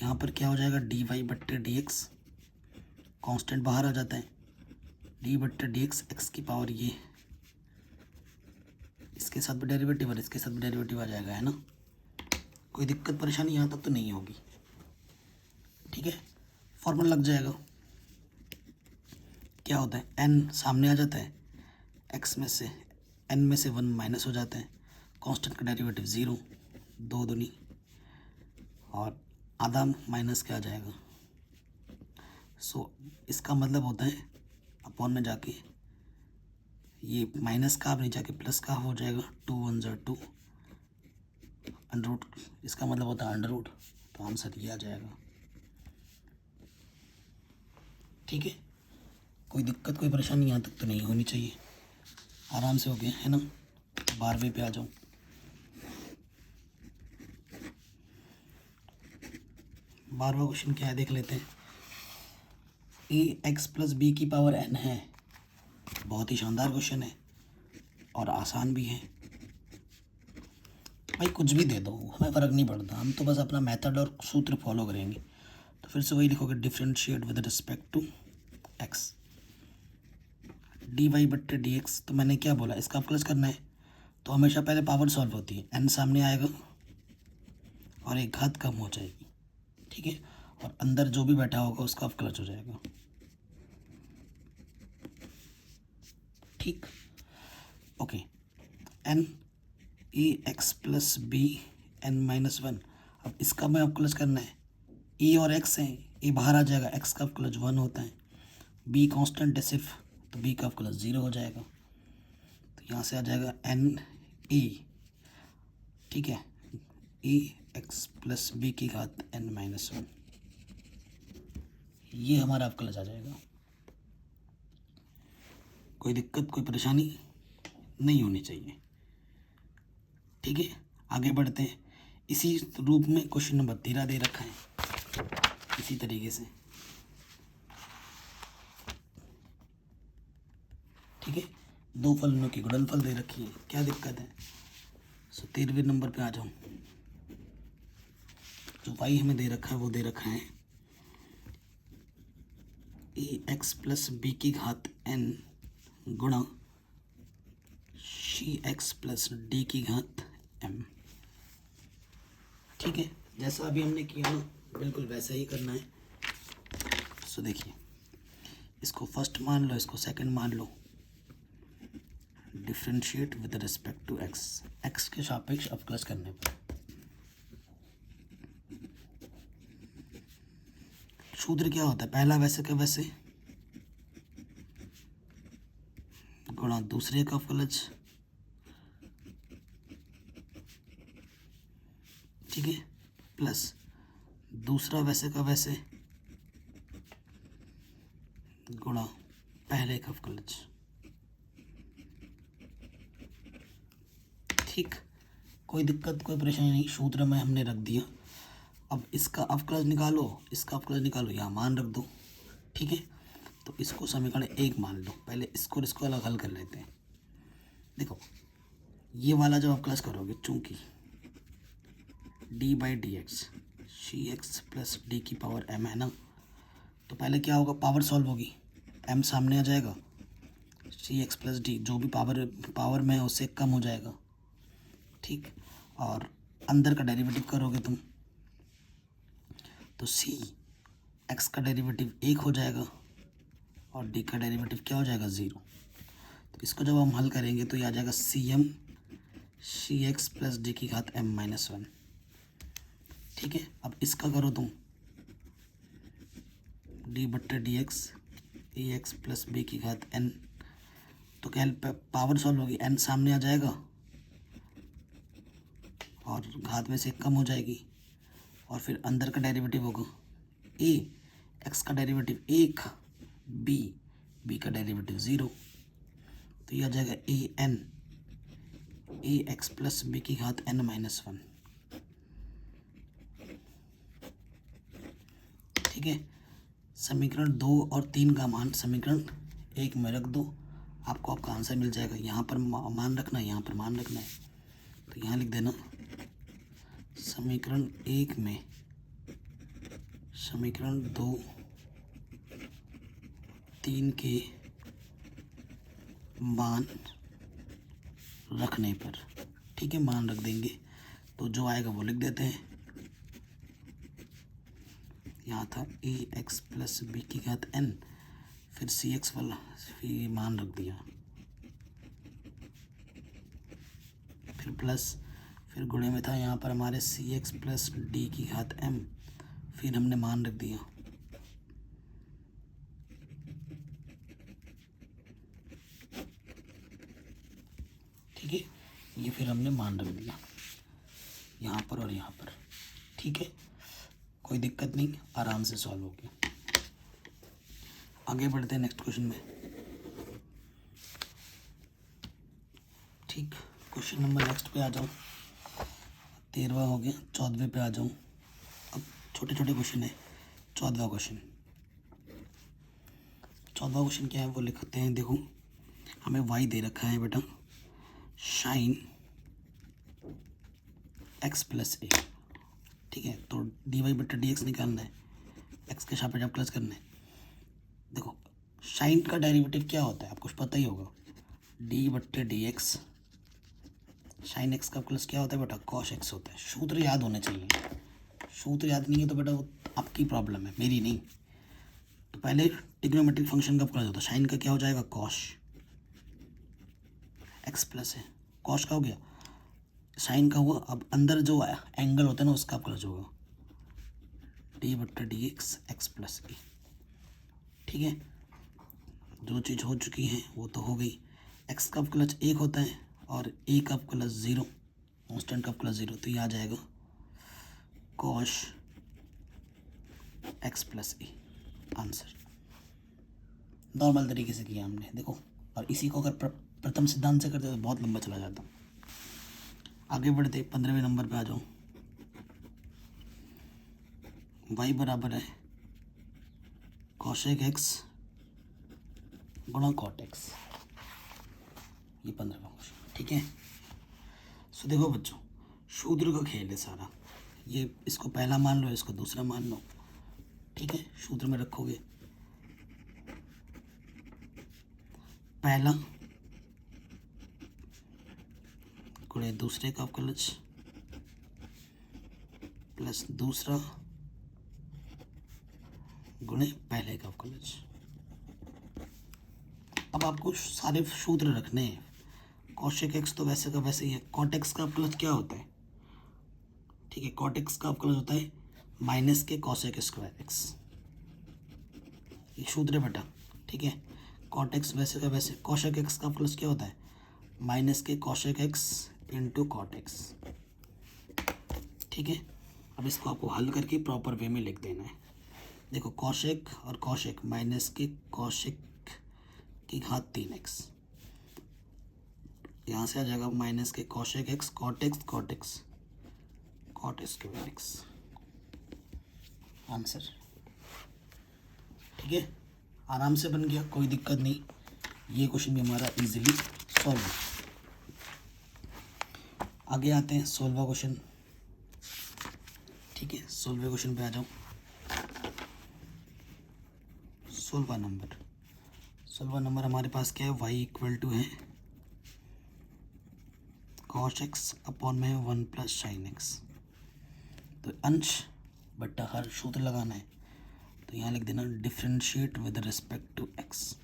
यहाँ पर क्या हो जाएगा, dy/dx, कांस्टेंट बाहर आ जाता है, d/dx x की पावर ये, इसके साथ भी डेरिवेटिव और इसके साथ भी डेरिवेटिव आ जाएगा, है ना। कोई दिक्कत परेशानी यहाँ तक तो नहीं होगी। ठीक है, फॉर्मूला लग जाएगा, क्या होता है, n सामने आ जाता है, x में से n में से 1 माइनस हो जाता है, कांस्टेंट का डेरिवेटिव 0, 2 दूनी, और आधा माइनस क्या आ जाएगा। सो इसका मतलब होता है अपॉन में जाके ये माइनस का अब नीचे आके प्लस का हो जाएगा, 2 1 2, अंडर रूट, इसका मतलब होता है अंडर रूट, तो आंसर ये आ जाएगा। ठीक है, कोई दिक्कत कोई परेशानी यहाँ तक तो नहीं होनी चाहिए, आराम से हो गया, है ना। 12वें पे आ जाऊँ। 12वां क्वेश्चन क्या है देख लेते हैं। ax + b की पावर n है, बहुत ही शानदार क्वेश्चन है और आसान भी है। भाई कुछ भी दे दो, हमें फ़र्क नहीं पड़ता, हम तो बस अपना मेथड और सूत्र फॉलो करेंगे। तो फिर से वही लिखोगे, differentiate with respect to x D Y बट्टे डी एक्स। तो मैंने क्या बोला, इसका अवकलज करना है तो हमेशा पहले पावर सॉल्व होती है, एन सामने आएगा और एक घात कम हो जाएगी, ठीक है, और अंदर जो भी बैठा होगा उसका अवकलज हो जाएगा, ठीक। ओके, एन ए x plus B N minus one. अब इसका मैं अवकलज करना है, ए और एक्स है, ए बाहर आ जाएगा, एक्स का अवकलज वन होता है, बी कांस्टेंट है सिर्फ, तो बी का अवकलज जीरो हो जाएगा। तो यहाँ से आ जाएगा एन ए, ठीक है, ए एक्स प्लस बी की घात एन माइनस वन, ये हमारा अवकलज आ जाएगा। कोई दिक्कत कोई परेशानी नहीं होनी चाहिए, ठीक है। आगे बढ़ते हैं। इसी रूप में क्वेश्चन नंबर 13 दे रखा है इसी तरीके से, ठीक है। दो फलनों की गुणनफल दे रखी है, क्या दिक्कत है। 13वें नंबर पे आ जाऊं। जो वाई हमें दे रखा है वो दे रखा है ए एक्स प्लस बी की घात एन गुणा सी एक्स प्लस डी की घात एम, ठीक है। जैसा अभी हमने किया ना बिल्कुल वैसा ही करना है। सो देखिए, इसको फर्स्ट मान लो, इसको सेकंड मान लो, differentiate with respect to x, x के सापेक्ष अवकलज करने पर सूत्र क्या होता है, पहला वैसे का वैसे गुणा दूसरे का अवकलज, ठीक है, प्लस दूसरा वैसे का वैसे गुणा पहले का अवकलज, ठीक। कोई दिक्कत कोई परेशानी नहीं, सूत्र में हमने रख दिया। अब इसका अवकलज निकालो, इसका अवकलज निकालो, यहाँ मान रख दो, ठीक है। तो इसको समीकरण एक मान लो, पहले इसको और इसको अलग हल कर लेते हैं। देखो ये वाला जब अवकलज करोगे, चूंकि D by D x C x plus D की पावर एम है ना, तो पहले क्या होगा, पावर सॉल्व होगी, एम सामने आ जाएगा, सी एक्स प्लस डी जो भी पावर में है उससे कम हो जाएगा, ठीक। और अंदर का डेरिवेटिव करोगे तुम तो सी एक्स का डेरिवेटिव एक हो जाएगा और डी का डेरिवेटिव क्या हो जाएगा, ज़ीरो। तो इसको जब हम हल करेंगे तो ये आ जाएगा C M C x plus D की घात एम माइनस वन, ठीक है। अब इसका करो तुम, डी बट्टे डी एक्स ए एक्स प्लस बी की घात एन, तो क्या पावर सॉल्व होगी, एन सामने आ जाएगा और घात में से कम हो जाएगी, और फिर अंदर का डेरिवेटिव होगा ए एक्स का डेरिवेटिव एक, बी का डेरिवेटिव ज़ीरो, तो ये आ जाएगा a n A x plus b की घात एन माइनस वन, ठीक है। समीकरण 2 और 3 का मान समीकरण 1 में रख दो, आपको आपका आंसर मिल जाएगा। यहाँ पर मान रखना है, यहाँ पर मान रखना है, तो यहाँ लिख देना समीकरण 1 में समीकरण 2 3 के मान रखने पर, ठीक है, मान रख देंगे तो जो आएगा वो लिख देते हैं। यहाँ था ए एक्स प्लस बी की घात एन, फिर सी एक्स वाला फिर मान रख दिया, फिर प्लस, फिर गुणे में था यहाँ पर हमारे सी एक्स प्लस डी की घात एम, फिर हमने मान रख दिया, ठीक है। ये फिर हमने मान रख दिया यहाँ पर और यहाँ पर, ठीक है। कोई दिक्कत नहीं, आराम से सॉल्व हो गया। आगे बढ़ते हैं नेक्स्ट क्वेश्चन में, ठीक। क्वेश्चन नंबर नेक्स्ट पे आ जाऊँ, 13वां हो गया, 14वें पे आ जाऊँ। अब छोटे छोटे क्वेश्चन है। 14वां क्वेश्चन क्या है वो लिखते हैं। देखो हमें वाई दे रखा है बेटा, साइन एक्स प्लस ए, ठीक है। तो डी वाई बट्टा डी एक्स निकालना है, एक्स के सापेक्ष अवकलज करना है। देखो साइन का डेरिवेटिव क्या होता है आपको पता ही होगा, d/dx। साइन एक्स का प्लस क्या होता है बेटा, कॉस एक्स होता है। सूत्र याद होने चाहिए, सूत्र याद नहीं है तो बेटा वो आपकी प्रॉब्लम है, मेरी नहीं। तो पहले ट्रिग्नोमेट्रिक फंक्शन का प्लस होता है, साइन का क्या हो जाएगा, कॉस एक्स प्लस है, कॉस का हो गया, साइन का हुआ। अब अंदर जो एंगल होता है ना उसका प्लस होगा, d/dx एक्स प्लस ए। ठीक है, जो चीज़ हो चुकी है वो तो हो गई। एक्स का प्लस एक होता है और ए का प्लस ज़ीरो, कांस्टेंट का प्लस ज़ीरो, तो ये आ जाएगा कॉस एक्स प्लस ए, आंसर। नॉर्मल तरीके से किया हमने, देखो। और इसी को अगर प्रथम सिद्धांत से करते तो बहुत लंबा चला जाता। आगे बढ़ते 15वें नंबर पे आ जाओ। y बराबर है कॉशेक एक्स गुणा कॉट एक्स, ये 15वां क्वेश्चन। ठीक है, सो देखो बच्चों, शूद्र का खेल है सारा। ये इसको पहला मान लो, इसको दूसरा मान लो। ठीक है, शूद्र में रखोगे पहला गुणे दूसरे का अवकलज प्लस दूसरा गुणे पहले का अवकलज। अब आपको सारे सूत्र रखने हैं। कॉशेक एक्स तो वैसे का वैसे ही है। कॉट एक्स का अवकलज क्या होता है, ठीक है, कॉट एक्स का अवकलज होता है minus K cosec square x, ये सूत्र है बेटा। ठीक है, कॉट एक्स वैसे का वैसे, कॉशेक एक्स का अवकलज क्या होता है, minus K cosec x into cot x. ठीक है, अब इसको आपको हल करके प्रॉपर वे में लिख देना है। देखो कॉशेक और कॉशेक, माइनस के कॉशेक की घात 3x, यहाँ से आ जाएगा minus K cosec x cot x cot x cot square x, answer. ठीक है, आराम से बन गया, कोई दिक्कत नहीं। ये क्वेश्चन भी हमारा इजीली सॉल्व है। आगे आते हैं 16वां क्वेश्चन। ठीक है, 16वें क्वेश्चन पे आ जाओ। 16वां नंबर हमारे पास क्या है, y इक्वल टू है कॉस एक्स अपॉन में 1 प्लस साइन एक्स। तो अंश बट्टा हर सूत्र लगाना है, तो यहाँ लिख देना differentiate with respect to x,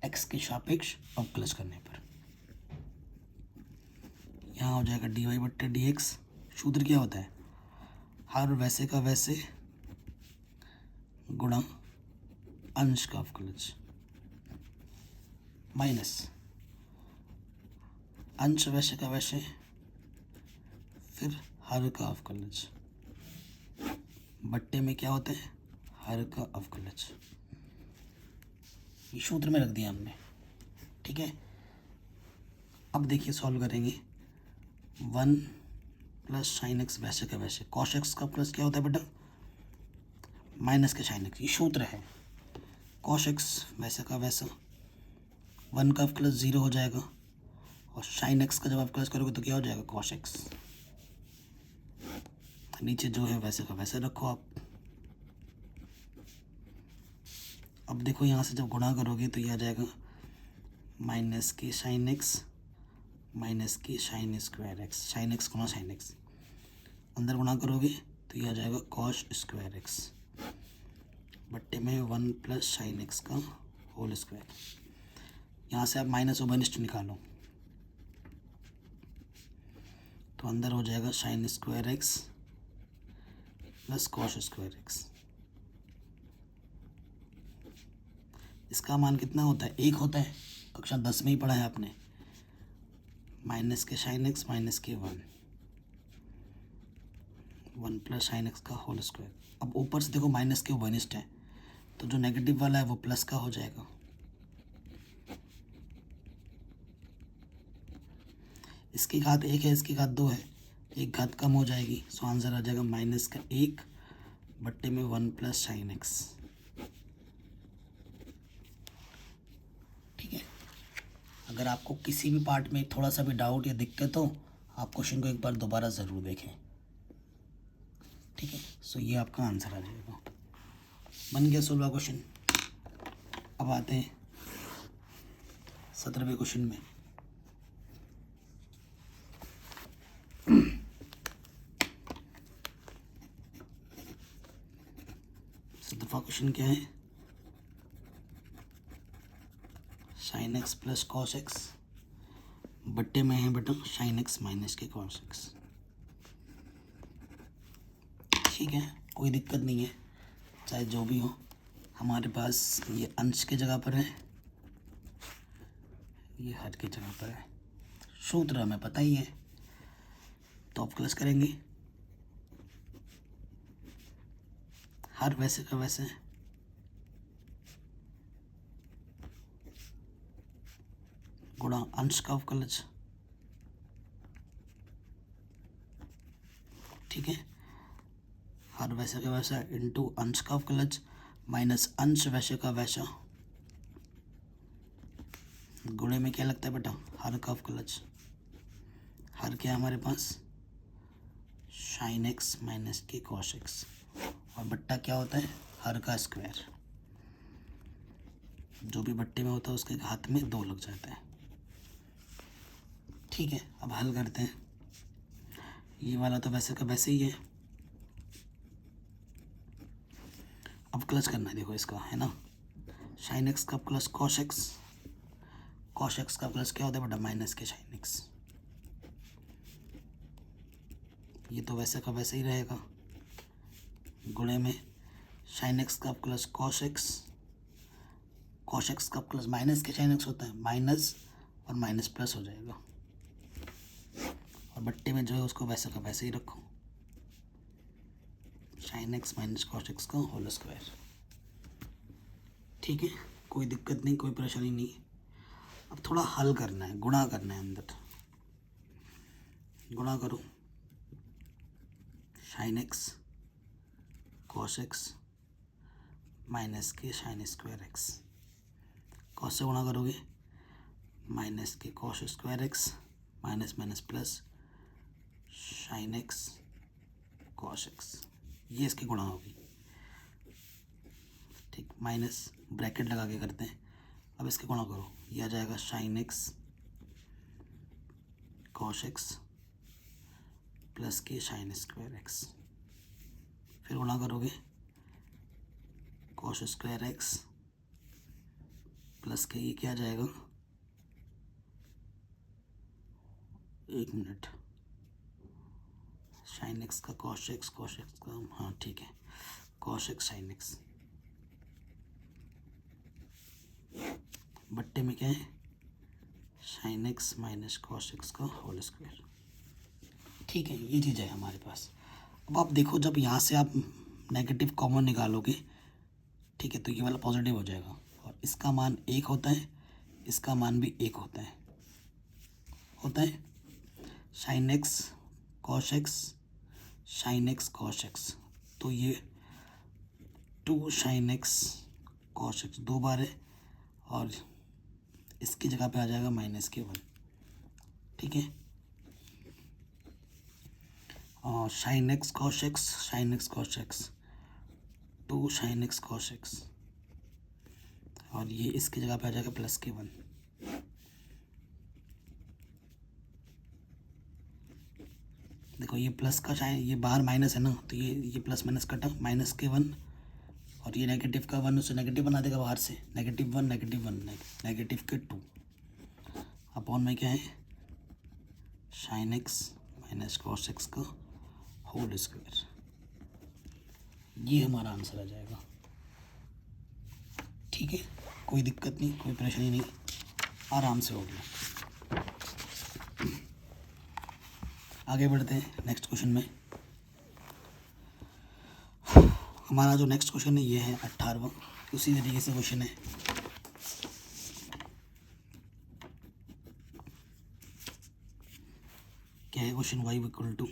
x के सापेक्ष अवकलज करने पर। यहाँ हो जाएगा dy/dx। सूत्र क्या होता है, हर वैसे का वैसे गुणा अंश का अवकलज माइनस अंश वैसे का वैसे फिर हर का अवकलज, बट्टे में क्या होता है, हर का अवकलज। ये सूत्र में रख दिया हमने। ठीक है, अब देखिए सॉल्व करेंगे। 1 प्लस साइन एक्स वैसे का वैसे, कॉस एक्स का प्लस क्या होता है बेटा, माइनस के साइन एक्स, ये सूत्र है। कॉस एक्स वैसे का वैसा, 1 का अवकलज 0 हो जाएगा, और साइन एक्स का जब अवकलज करोगे तो क्या हो जाएगा, कॉस एक्स। नीचे जो है वैसे का वैसे रखो आप। अब देखो यहाँ से जब गुणा करोगे तो ये आ जाएगा माइनस के साइन एक्स माइनस के sign square x, sine x गुणा साइन एक्स, अंदर गुणा करोगे तो ये आ जाएगा कॉस स्क्वायर एक्स, बट्टे में 1 प्लस साइन एक्स का होल स्क्वायर। यहाँ से आप माइनस और माइनस निकालो तो अंदर हो जाएगा sign square x plus cos square x. इसका मान कितना होता है, 1 होता है, कक्षा 10 में ही पढ़ा है आपने। माइनस के साइन एक्स माइनस के 1 प्लस साइन एक्स का होल स्क्वायर। अब ऊपर से देखो माइनस के वनिस्ट है, तो जो नेगेटिव वाला है वो प्लस का हो जाएगा। इसकी घात 1 है, इसकी घात 2 है, एक घात कम हो जाएगी, सो आंसर आ जाएगा माइनस का 1 बट्टे में 1 प्लस साइन एक्स। ठीक है, अगर आपको किसी भी पार्ट में थोड़ा सा भी डाउट या दिक्कत हो, आप क्वेश्चन को एक बार दोबारा ज़रूर देखें। ठीक है, सो ये आपका आंसर आ जाएगा। बन गया 16वां क्वेश्चन। अब आते हैं 17वें क्वेश्चन में। सत्रहवां क्वेश्चन क्या है? Sign x plus cos x बट्टे में है बेटा साइन एक्स माइनस के कॉस एक्स। ठीक है, कोई दिक्कत नहीं है, चाहे जो भी हो। हमारे पास ये अंश की जगह पर है, ये हर की जगह पर है। सूत्र हमें पता ही है, तो अब प्लस करेंगे। हर वैसे का वैसे, गुणा अंश का अवकलज। ठीक है, हर वैसे का वैसा इंटू अंश का अवकलज माइनस अंश वैसे का वैसा, गुणे में क्या लगता है बेटा? हर का अवकलज। हर क्या है हमारे पास? साइन एक्स माइनस के कॉस एक्स, और बट्टा क्या होता है? हर का स्क्वायर। जो भी बट्टे में होता है उसके हाथ में 2 लग जाता है। ठीक है, अब हल करते हैं। ये वाला तो वैसे का वैसे ही है, अब क्लच करना है। देखो इसका है ना, साइन एक्स का plus cos x, cos x का प्लस क्या होता है बेटा? माइनस के साइन एक्स। ये तो वैसे का वैसे ही रहेगा, गुणे में साइन एक्स का plus cos x, cos x का प्लस माइनस के साइन एक्स होता है, माइनस और माइनस प्लस हो जाएगा, और बट्टे में जो है उसको वैसे का वैसे ही रखो, sign x minus cos x का होल स्क्वायर। ठीक है, कोई दिक्कत नहीं, कोई परेशानी नहीं। अब थोड़ा हल करना है, गुणा करना है अंदर। गुणा करो, sine x cos x minus के साइन स्क्वायर एक्स। कॉस से गुणा करोगे माइनस के cos square x, minus minus plus sine x cos x, ये इसकी गुणा होगी। ठीक, माइनस ब्रैकेट लगा के करते हैं। अब इसके गुणा करो, ये आ जाएगा sine x cos x plus के साइन स्क्वायर एक्स। फिर गुणा करोगे कॉस स्क्वायर एक्स प्लस के, ये क्या आ जाएगा? 1 मिनट, साइन एक्स का कॉस एक्स का, हाँ ठीक है, कॉस एक्स साइन एक्स, बट्टे में क्या है? Sign x minus cos x का होल स्क्वायर। ठीक है, ये चीज़ है हमारे पास। अब आप देखो, जब यहाँ से आप नेगेटिव कॉमन निकालोगे, ठीक है, तो ये वाला पॉजिटिव हो जाएगा, और इसका मान 1 होता है, इसका मान भी 1 होता है। Sine x cos x, sine x cos x, तो ये 2 साइन एक्स कॉस एक्स 2 बार है, और इसकी जगह पे आ जाएगा माइनस के 1। ठीक है, और sine x cos x, sine x cos x 2 sine x cos x, और ये इसकी जगह पे आ जाएगा प्लस के 1। देखो ये प्लस का साइन, ये बाहर माइनस है ना, तो ये प्लस माइनस कटा, माइनस के 1, और ये नेगेटिव का 1 उसे नेगेटिव बना देगा बाहर से, -1 -1 नेगेटिव के 2 अपॉन में क्या है? Sign x minus cos x का होल स्क्वायर। ये हमारा आंसर आ जाएगा। ठीक है, कोई दिक्कत नहीं, कोई परेशानी नहीं, आराम से हो गया। आगे बढ़ते हैं नेक्स्ट क्वेश्चन में। हमारा जो नेक्स्ट क्वेश्चन है ये है 18वां, उसी तरीके से क्वेश्चन है। क्या है क्वेश्चन? y इक्वल टू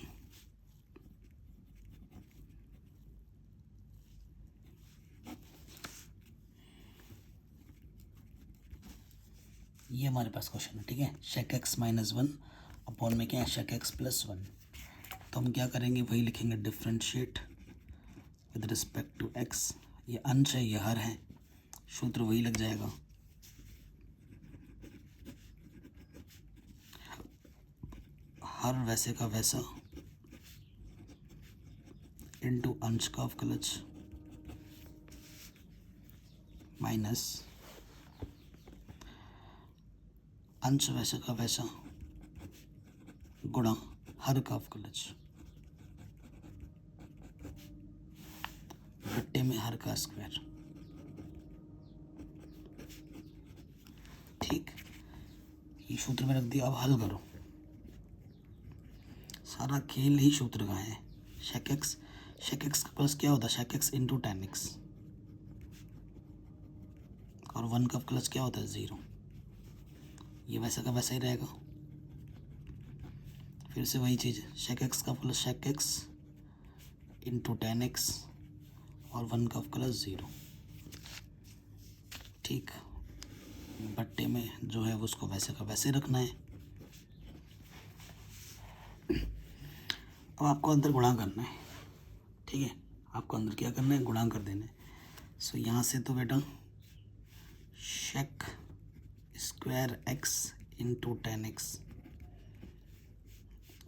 ये हमारे पास क्वेश्चन है। ठीक है, शेक एक्स -1 अपॉन में क्या है? Sec x +1। तो हम क्या करेंगे? वही लिखेंगे, differentiate with respect to x. ये अंश है, ये हर है, सूत्र वही लग जाएगा। हर वैसे का वैसा इंटू अंश का अवकलज माइनस अंश वैसे का वैसा गुणा हर का अवकलज बट्टे में हर का स्क्वायर। ठीक, ये सूत्र में रख दिया। अब हल करो। सारा खेल ही सूत्र का है। शेक एक्स का प्लस क्या होता है? Sec x into ten x, और 1 का प्लस क्या होता है? 0। ये वैसा का वैसा ही रहेगा। फिर से वही चीज़, शेक एक्स का plus shake x into ten x और 1 का प्लस 0। ठीक, बट्टे में जो है वो उसको वैसे का वैसे रखना है। अब आपको अंदर गुणा करना है। ठीक है, आपको अंदर क्या करना है? गुणा कर देना है। सो यहाँ से तो बेटा shake square x into ten x,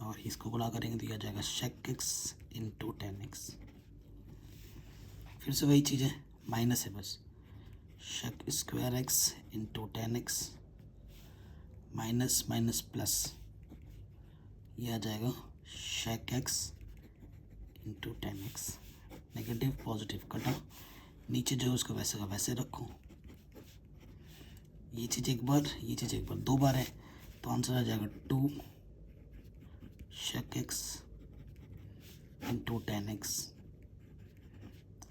और इसको गुणा करेंगे तो यह आ जाएगा shake x into ten x. फिर से वही चीज़ है, माइनस है बस। Shake square x into ten x minus minus plus, यह आ जाएगा shake x into ten x. Negative positive कटा, नीचे जो है उसको वैसे का वैसे रखो। ये चीज़ एक बार, ये चीज़ एक बार, 2 बार है तो आंसर आ जाएगा 2 shake x into ten x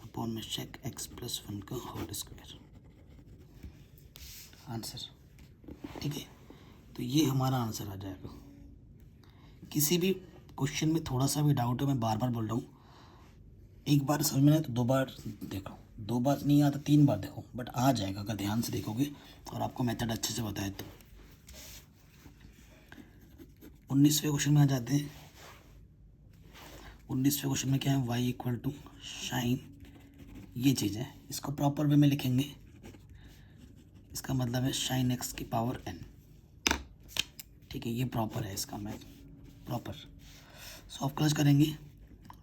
upon में शेक एक्स प्लस 1 का होल स्क्वायर आंसर। ठीक है, तो ये हमारा आंसर आ जाएगा। किसी भी क्वेश्चन में थोड़ा सा भी डाउट है, मैं बार बार बोल रहा हूँ, एक बार समझ में आए तो 2 बार देखो, 2 बार नहीं आता 3 बार देखो, बट आ जाएगा अगर ध्यान से देखोगे और आपको मेथड अच्छे से बताए तो। 19वें क्वेश्चन में आ जाते हैं। 19वें क्वेश्चन में क्या है? y इक्वल टू साइन, ये चीज़ है, इसको प्रॉपर वे में लिखेंगे। इसका मतलब है साइन एक्स की पावर n। ठीक है, ये प्रॉपर है, इसका मैथ प्रॉपर। सॉल्व क्लास करेंगे,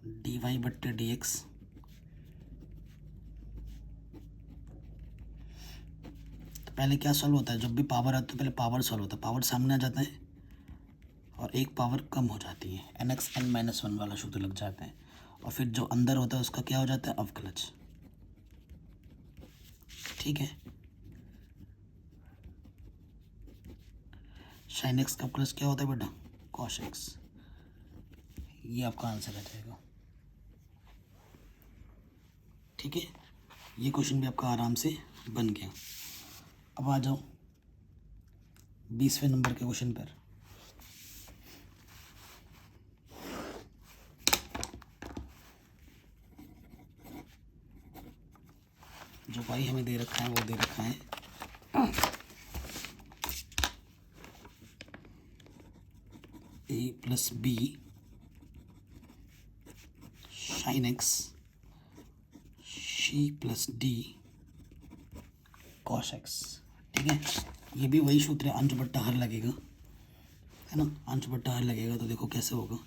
डी वाई बट्टे डी एक्स तो पहले क्या सॉल्व होता है? जब भी पावर आती है पहले पावर सॉल्व होता है, पावर सामने आ जाता है और एक पावर कम हो जाती है, एन एक्स एन माइनस 1 वाला सूत्र लग जाता है, और फिर जो अंदर होता है उसका क्या हो जाता है? अवकलज। ठीक है, साइन एक्स का प्लस क्या होता है बेटा? Cos x. ये आपका आंसर आ जाएगा। ठीक है, ये क्वेश्चन भी आपका आराम से बन गया। अब आ जाओ 20वें नंबर के क्वेश्चन पर। जो भाई हमें दे रखा है वो दे रखा है a plus B sine x C plus D cos x. ठीक है, ये भी वही सूत्र है, अंश बट्टा हर लगेगा, है ना? अंश बट्टा हर लगेगा तो देखो कैसे होगा।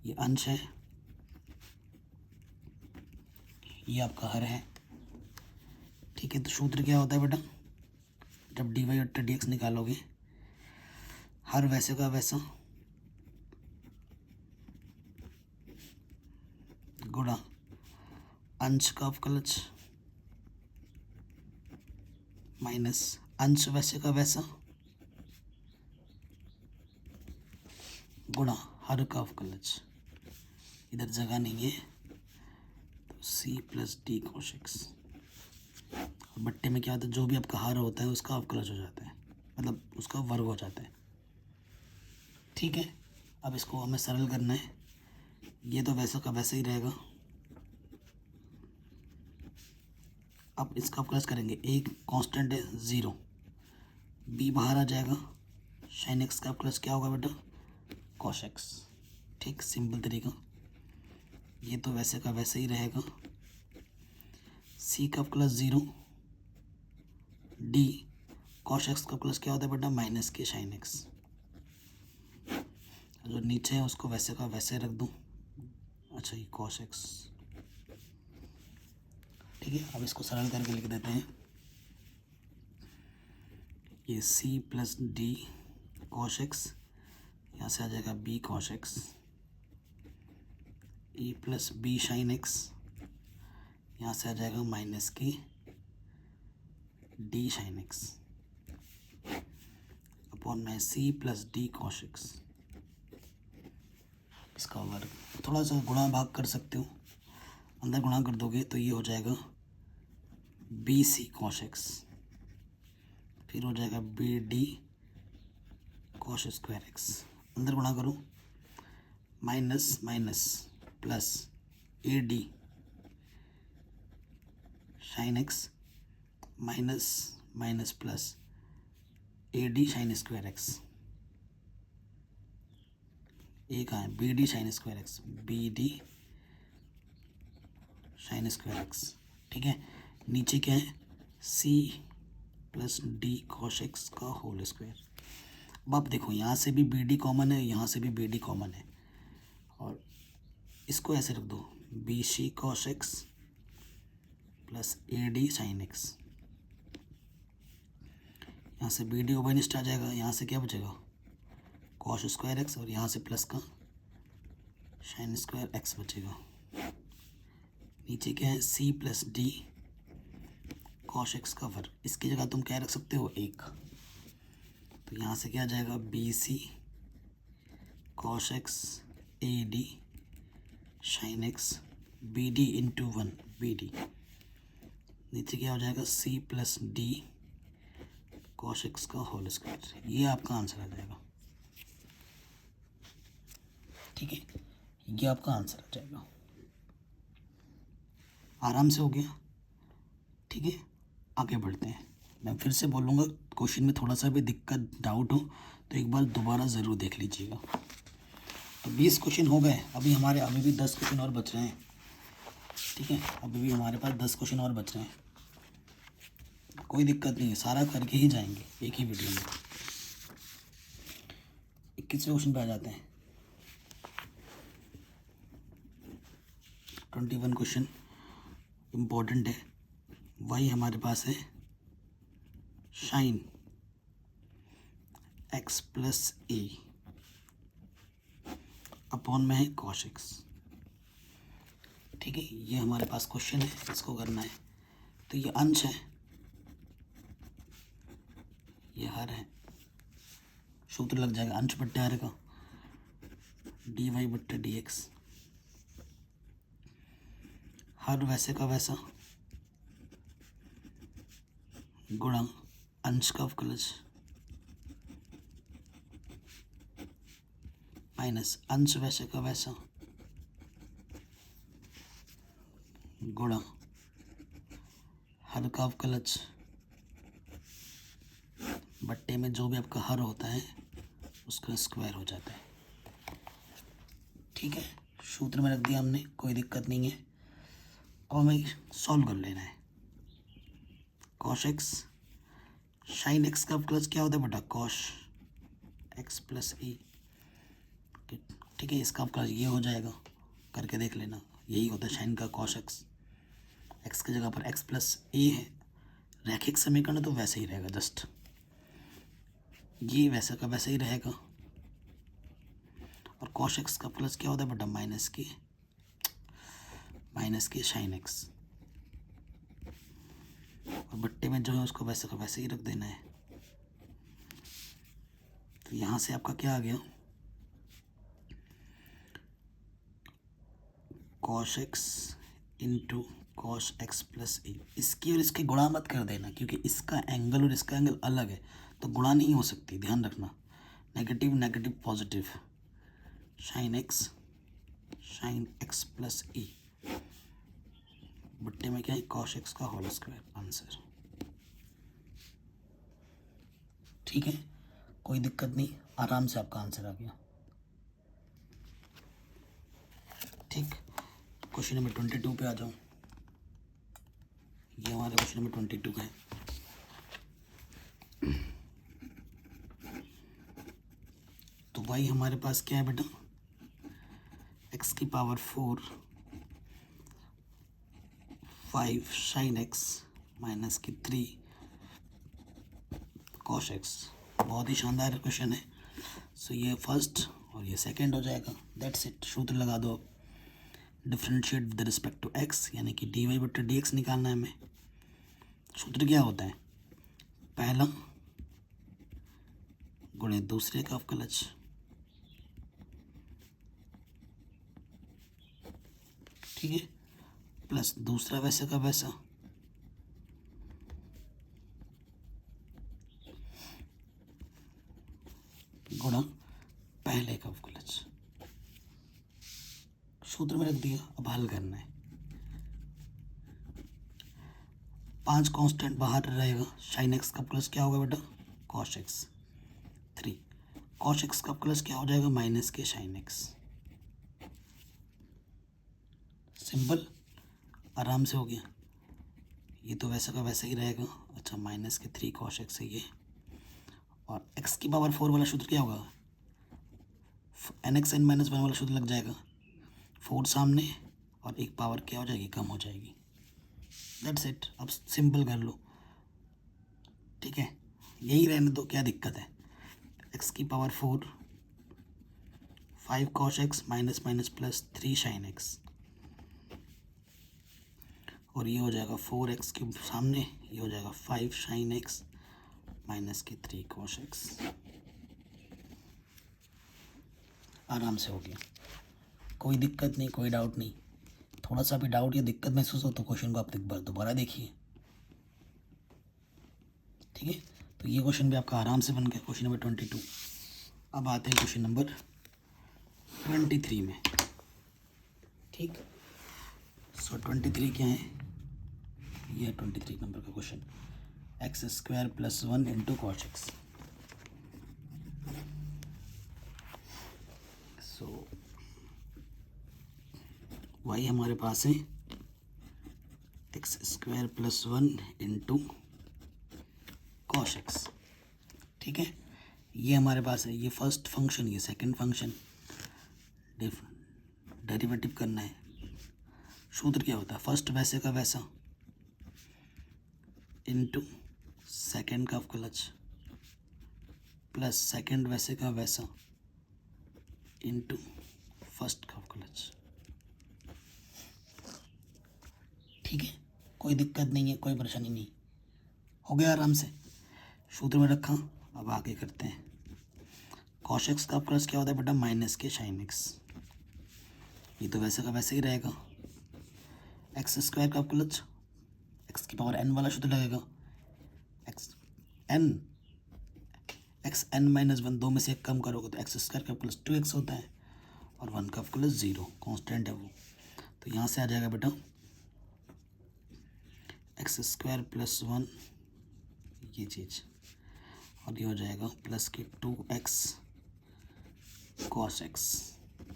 ये अंश है, ये आपका हर है। ठीक है, तो सूत्र क्या होता है बेटा? जब डी वाई बट्टा डी एक्स निकालोगे, हर वैसे का वैसा गुणा अंश का अवकलज माइनस अंश वैसे का वैसा गुणा हर का अवकलज। इधर जगह नहीं है तो C plus D cos x. और बट्टे में क्या होता है? जो भी आपका हर होता है उसका अवकलज हो जाता है, मतलब उसका वर्ग हो जाता है। ठीक है, अब इसको हमें सरल करना है। ये तो वैसा का वैसा ही रहेगा। अब इसका प्लस करेंगे, एक कांस्टेंट है 0, बी बाहर आ जाएगा, साइन एक्स का प्लस क्या होगा बेटा? Cos x. ठीक, सिंपल तरीका। ये तो वैसे का वैसे ही रहेगा, सी का प्लस 0 डी कॉश एक्स का प्लस क्या होता है बेटा, माइनस के साइन एक्स। जो नीचे है उसको वैसे का वैसे रख दूँ। अच्छा, ये कॉश एक्स, ठीक है। अब इसको सरल करके लिख देते हैं, ये C plus D cos x, यहाँ से आ जाएगा B cos x, E plus B sine x, यहाँ से आ जाएगा माइनस की डी साइन एक्स, अपॉन में C plus D cos x. इसका वर्ग, थोड़ा सा गुणा भाग कर सकते हो, अंदर गुणा कर दोगे तो ये हो जाएगा बी सी कॉश एक्स, फिर हो जाएगा b d cos square x. अंदर गुणा करो, minus minus plus A D sine x, minus minus plus A D sine square x. A कहाँ है, b d sine square x, B d sine square x, ठीक है। नीचे क्या है, सी प्लस डी कॉश एक्स का होल स्क्वायर। अब आप देखो, यहाँ से भी बी डी कॉमन है, यहाँ से भी बी डी कॉमन है, और इसको ऐसे रख दो, B C cos x plus A D sine x. यहाँ से बी डी ओवरनिस्ट आ जाएगा, यहाँ से क्या बचेगा, कॉश स्क्वायर एक्स, और यहाँ से प्लस का साइन स्क्वायर एक्स बचेगा। नीचे क्या है, सी प्लस डी कॉश एक्स का वर्ग। इसकी जगह तुम क्या रख सकते हो, एक। तो यहाँ से क्या आ जाएगा, B C cos x A D sine x B D into one B D. नीचे क्या हो जाएगा, C plus D cos x का होल स्क्वायर। ये आपका आंसर आ जाएगा, ठीक है। ये आपका आंसर आ जाएगा, आराम से हो गया, ठीक है। आगे बढ़ते हैं। मैं फिर से बोलूँगा, क्वेश्चन में थोड़ा सा भी दिक्कत डाउट हो तो एक बार दोबारा ज़रूर देख लीजिएगा। तो 20 क्वेश्चन हो गए, अभी भी 10 क्वेश्चन और बच रहे हैं, ठीक है। अभी भी हमारे पास 10 क्वेश्चन और बच रहे हैं, कोई दिक्कत नहीं है, सारा करके ही जाएंगे एक ही वीडियो में। 21वें क्वेश्चन पे आ जाते हैं। 21 क्वेश्चन इम्पोर्टेंट है। वही हमारे पास है साइन एक्स प्लस ए अपॉन में है कॉस एक्स, ठीक है। ये हमारे पास क्वेश्चन है, इसको करना है। तो ये अंश है, ये हर है, सूत्र लग जाएगा अंश बट्टे हर का, डी वाई बट्टे डी एक्स। हर वैसे का वैसा गुणा अंश का अवकलज माइनस अंश वैसे का वैसा गुणा हर का अवकलज बट्टे में जो भी आपका हर होता है उसका स्क्वायर हो जाता है, ठीक है। सूत्र में रख दिया हमने, कोई दिक्कत नहीं है। अब हमें सॉल्व कर लेना है। कॉश एक्स साइन एक्स का प्लस क्या होता है बेटा, कॉश एक्स प्लस ए, ठीक है। इसका प्लस ये हो जाएगा, करके देख लेना, यही होता है साइन का कॉश एक्स। एक्स की जगह पर एक्स प्लस ए है, रैखिक समीकरण तो वैसे ही रहेगा, जस्ट ये वैसा का वैसे ही रहेगा। और कॉश एक्स का प्लस क्या होता है बेटा, माइनस के साइन एक्स, और बट्टे में जो है उसको वैसे का वैसे ही रख देना है। तो यहाँ से आपका क्या आ गया, cos x into cos x plus a. इसकी और इसके गुणा मत कर देना, क्योंकि इसका एंगल और इसका एंगल अलग है, तो गुणा नहीं हो सकती, ध्यान रखना। Negative negative positive, sine x plus a, बट्टे में क्या है, कॉश एक्स का होल स्क्वायर, आंसर, ठीक है। कोई दिक्कत नहीं, आराम से आपका आंसर आ गया, ठीक। क्वेश्चन नंबर 22 पे आ जाऊँ। ये हमारा क्वेश्चन नंबर 22 है। वाई हमारे पास क्या है बेटा, एक्स की पावर 4 5 साइन एक्स माइनस की 3 कॉस एक्स। बहुत ही शानदार क्वेश्चन है। सो ये फर्स्ट और ये सेकंड हो जाएगा। That's it. सूत्र लगा दो अब। Differentiate with respect to x, यानी कि डी वाई बटे डी एक्स निकालना है हमें। सूत्र क्या होता है, पहला गुणे दूसरे का अवकलज, ठीक है, प्लस दूसरा वैसे का वैसा गुणा पहले का अवकलज। सूत्र में रख दिया, अब हल करना है। 5 कांस्टेंट बाहर रहेगा। साइन एक्स का प्लस क्या होगा बेटा, कॉस एक्स। 3 कॉस एक्स का प्लस क्या हो जाएगा, माइनस के साइन एक्स। सिंपल, आराम से हो गया। ये तो वैसा का वैसा ही रहेगा। अच्छा, माइनस के 3 कॉस एक्स है ये। और एक्स की पावर 4 वाला सूत्र क्या होगा, एन एक्स एन माइनस 1 वाला सूत्र लग जाएगा। 4 सामने और एक पावर क्या हो जाएगी, कम हो जाएगी। That's it. अब सिंपल कर लो, ठीक है, यही रहने दो, क्या दिक्कत है। एक्स की power 4 5 cos x minus minus plus 3 sine x, और ये हो जाएगा 4 एक्स के सामने, ये हो जाएगा 5 साइन एक्स माइनस के 3 कॉस एक्स। आराम से हो गया, कोई दिक्कत नहीं, कोई डाउट नहीं। थोड़ा सा भी डाउट या दिक्कत महसूस हो तो क्वेश्चन को आप दोबारा देखिए, ठीक है। तो ये क्वेश्चन भी आपका आराम से बन गया, क्वेश्चन नंबर 22। अब आते हैं क्वेश्चन नंबर 23 में, ठीक। सो 23 क्या है, ये 23 नंबर का question, x square plus 1 into cos x. So y हमारे पास है x square plus 1 into cos x, ठीक है। ये हमारे पास है, ये फर्स्ट फंक्शन, ये सेकंड फंक्शन। डेरिवेटिव करना है। सूत्र क्या होता है, फर्स्ट वैसे का वैसा इंटू सेकंड का अवकलज प्लस सेकंड वैसे का वैसा इंटू फर्स्ट का अवकलज, ठीक है। कोई दिक्कत नहीं है, कोई परेशानी नहीं, हो गया आराम से। सूत्र में रखा। अब आगे करते हैं। कॉस एक्स का प्लस क्या होता है बेटा, माइनस के साइन एक्स। ये तो वैसे का वैसे ही रहेगा। एक्स स्क्वायर का प्लस एक्स की पावर एन वाला सूत्र लगेगा। एक्स एन माइनस 1, दो में से एक कम करोगे तो एक्स स्क्वायर का प्लस 2x होता है, और 1 का प्लस 0 कॉन्स्टेंट है वो। तो यहाँ से आ जाएगा बेटा एक्स स्क्वायर प्लस 1 ये चीज़, और ये हो जाएगा प्लस के 2x कॉस एक्स।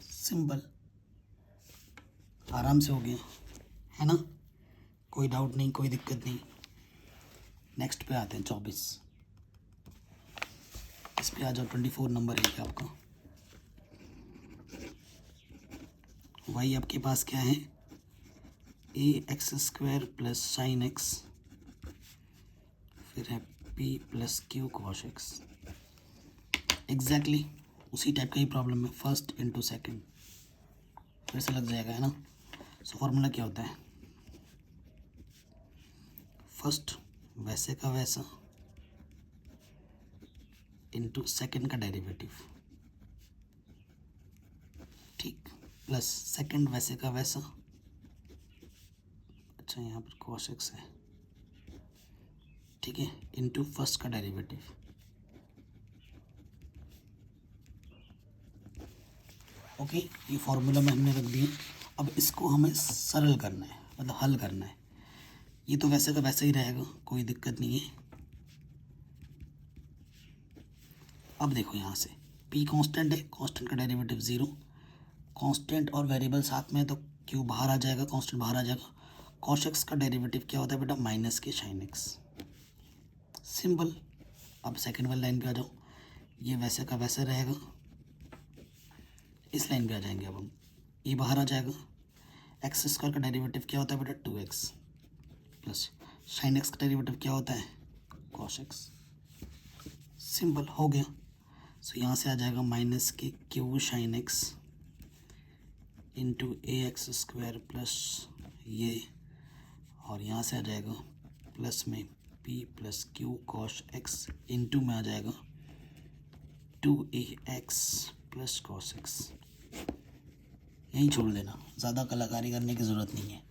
सिंपल, आराम से हो गया, है ना, कोई डाउट नहीं, कोई दिक्कत नहीं। नेक्स्ट पे आते हैं 24। इस पे आ जाओ, 24 नंबर है क्या आपका। वही आपके पास क्या है, ए x square plus sine x, फिर है p plus q cos x. Exactly उसी टाइप का ही प्रॉब्लम है, फर्स्ट इंटू सेकेंड, फिर से लग जाएगा, है ना। सो फॉर्मूला क्या होता है, फर्स्ट वैसे का वैसा इंटू सेकेंड का डेरिवेटिव, ठीक, प्लस सेकेंड वैसे का वैसा, अच्छा यहाँ पर कॉस एक्स है, ठीक है, इंटू फर्स्ट का डेरिवेटिव। ओके, ये फॉर्मूला में हमने रख दिया। अब इसको हमें सरल करना है, मतलब हल करना है। ये तो वैसे का वैसा ही रहेगा, कोई दिक्कत नहीं है। अब देखो यहाँ से p कांस्टेंट है, कांस्टेंट का डेरिवेटिव 0, कांस्टेंट और वेरिएबल साथ में, तो q बाहर आ जाएगा, कांस्टेंट बाहर आ जाएगा। cos x का डेरिवेटिव क्या होता है बेटा, माइनस के साइन x। सिंपल। अब सेकंड वाली लाइन पे आ जाओ, ये वैसे का वैसे रहेगा, इस लाइन पे आ जाएंगे अब हम, ये बाहर आ जाएगा। एक्स स्क्वायर का डेरिवेटिव क्या होता है बेटा 2x प्लस साइन एक्स का डेरिवेटिव क्या होता है कॉस एक्स। सिंपल हो गया। सो यहाँ से आ जाएगा माइनस के क्यू साइन एक्स इंटू ए एक्स स्क्वायर प्लस ये, और यहाँ से आ जाएगा प्लस में p plus q cos x into में आ जाएगा 2ax प्लस कॉस एक्स। यहीं छोड़ देना, ज़्यादा कलाकारी करने की ज़रूरत नहीं है,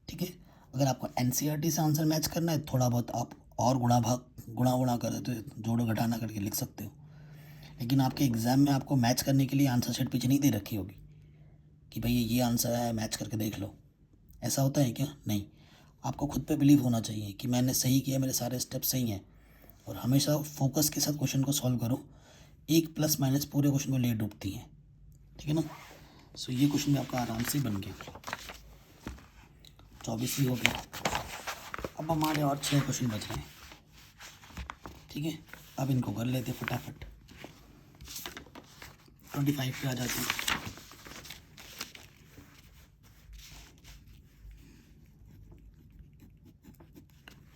ठीक है। अगर आपको एनसीईआरटी से आंसर मैच करना है थोड़ा बहुत आप और गुणा कर तो जोड़ो घटाना करके लिख सकते हो, लेकिन आपके एग्ज़ाम में आपको मैच करने के लिए आंसर शीट पीछे नहीं दे रखी होगी कि भाई ये आंसर है मैच करके देख लो। ऐसा होता है क्या? नहीं। आपको खुद पे बिलीव होना चाहिए कि मैंने सही किया, मेरे सारे स्टेप सही हैं, और हमेशा फोकस के साथ क्वेश्चन को सॉल्व करो। एक प्लस माइनस पूरे क्वेश्चन को ले डूबती है, ठीक है ना। सो ये क्वेश्चन भी आपका आराम से बन गया। 24 ही हो गया। अब हमारे और 6 क्वेश्चन बच रहे हैं, ठीक है। अब इनको कर लेते फटाफट। 25 पे आ जाते हैं।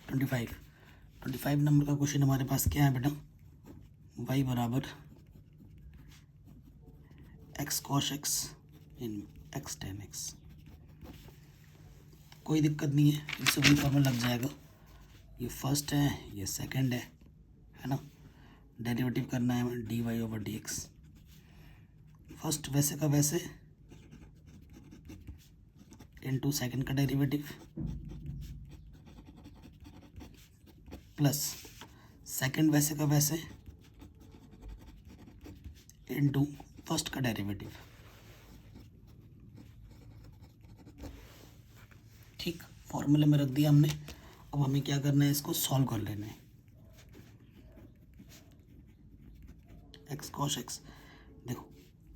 ट्वेंटी फाइव नंबर का क्वेश्चन हमारे पास क्या है बेटा, y बराबर एक्स कॉस एक्स इन एक्स टेन एक्स। कोई दिक्कत नहीं है, इससे वही फॉर्मूला लग जाएगा। ये फर्स्ट है, ये सेकंड है ना। डेरिवेटिव करना है हमें dy ओवर dx। फर्स्ट वैसे का वैसे इनटू सेकंड का डेरिवेटिव प्लस सेकंड वैसे का वैसे इनटू फर्स्ट का डेरिवेटिव, ठीक। फॉर्मूले में रख दिया हमने। अब हमें क्या करना है, इसको सॉल्व कर लेना है। एक्स कॉस एक्स, देखो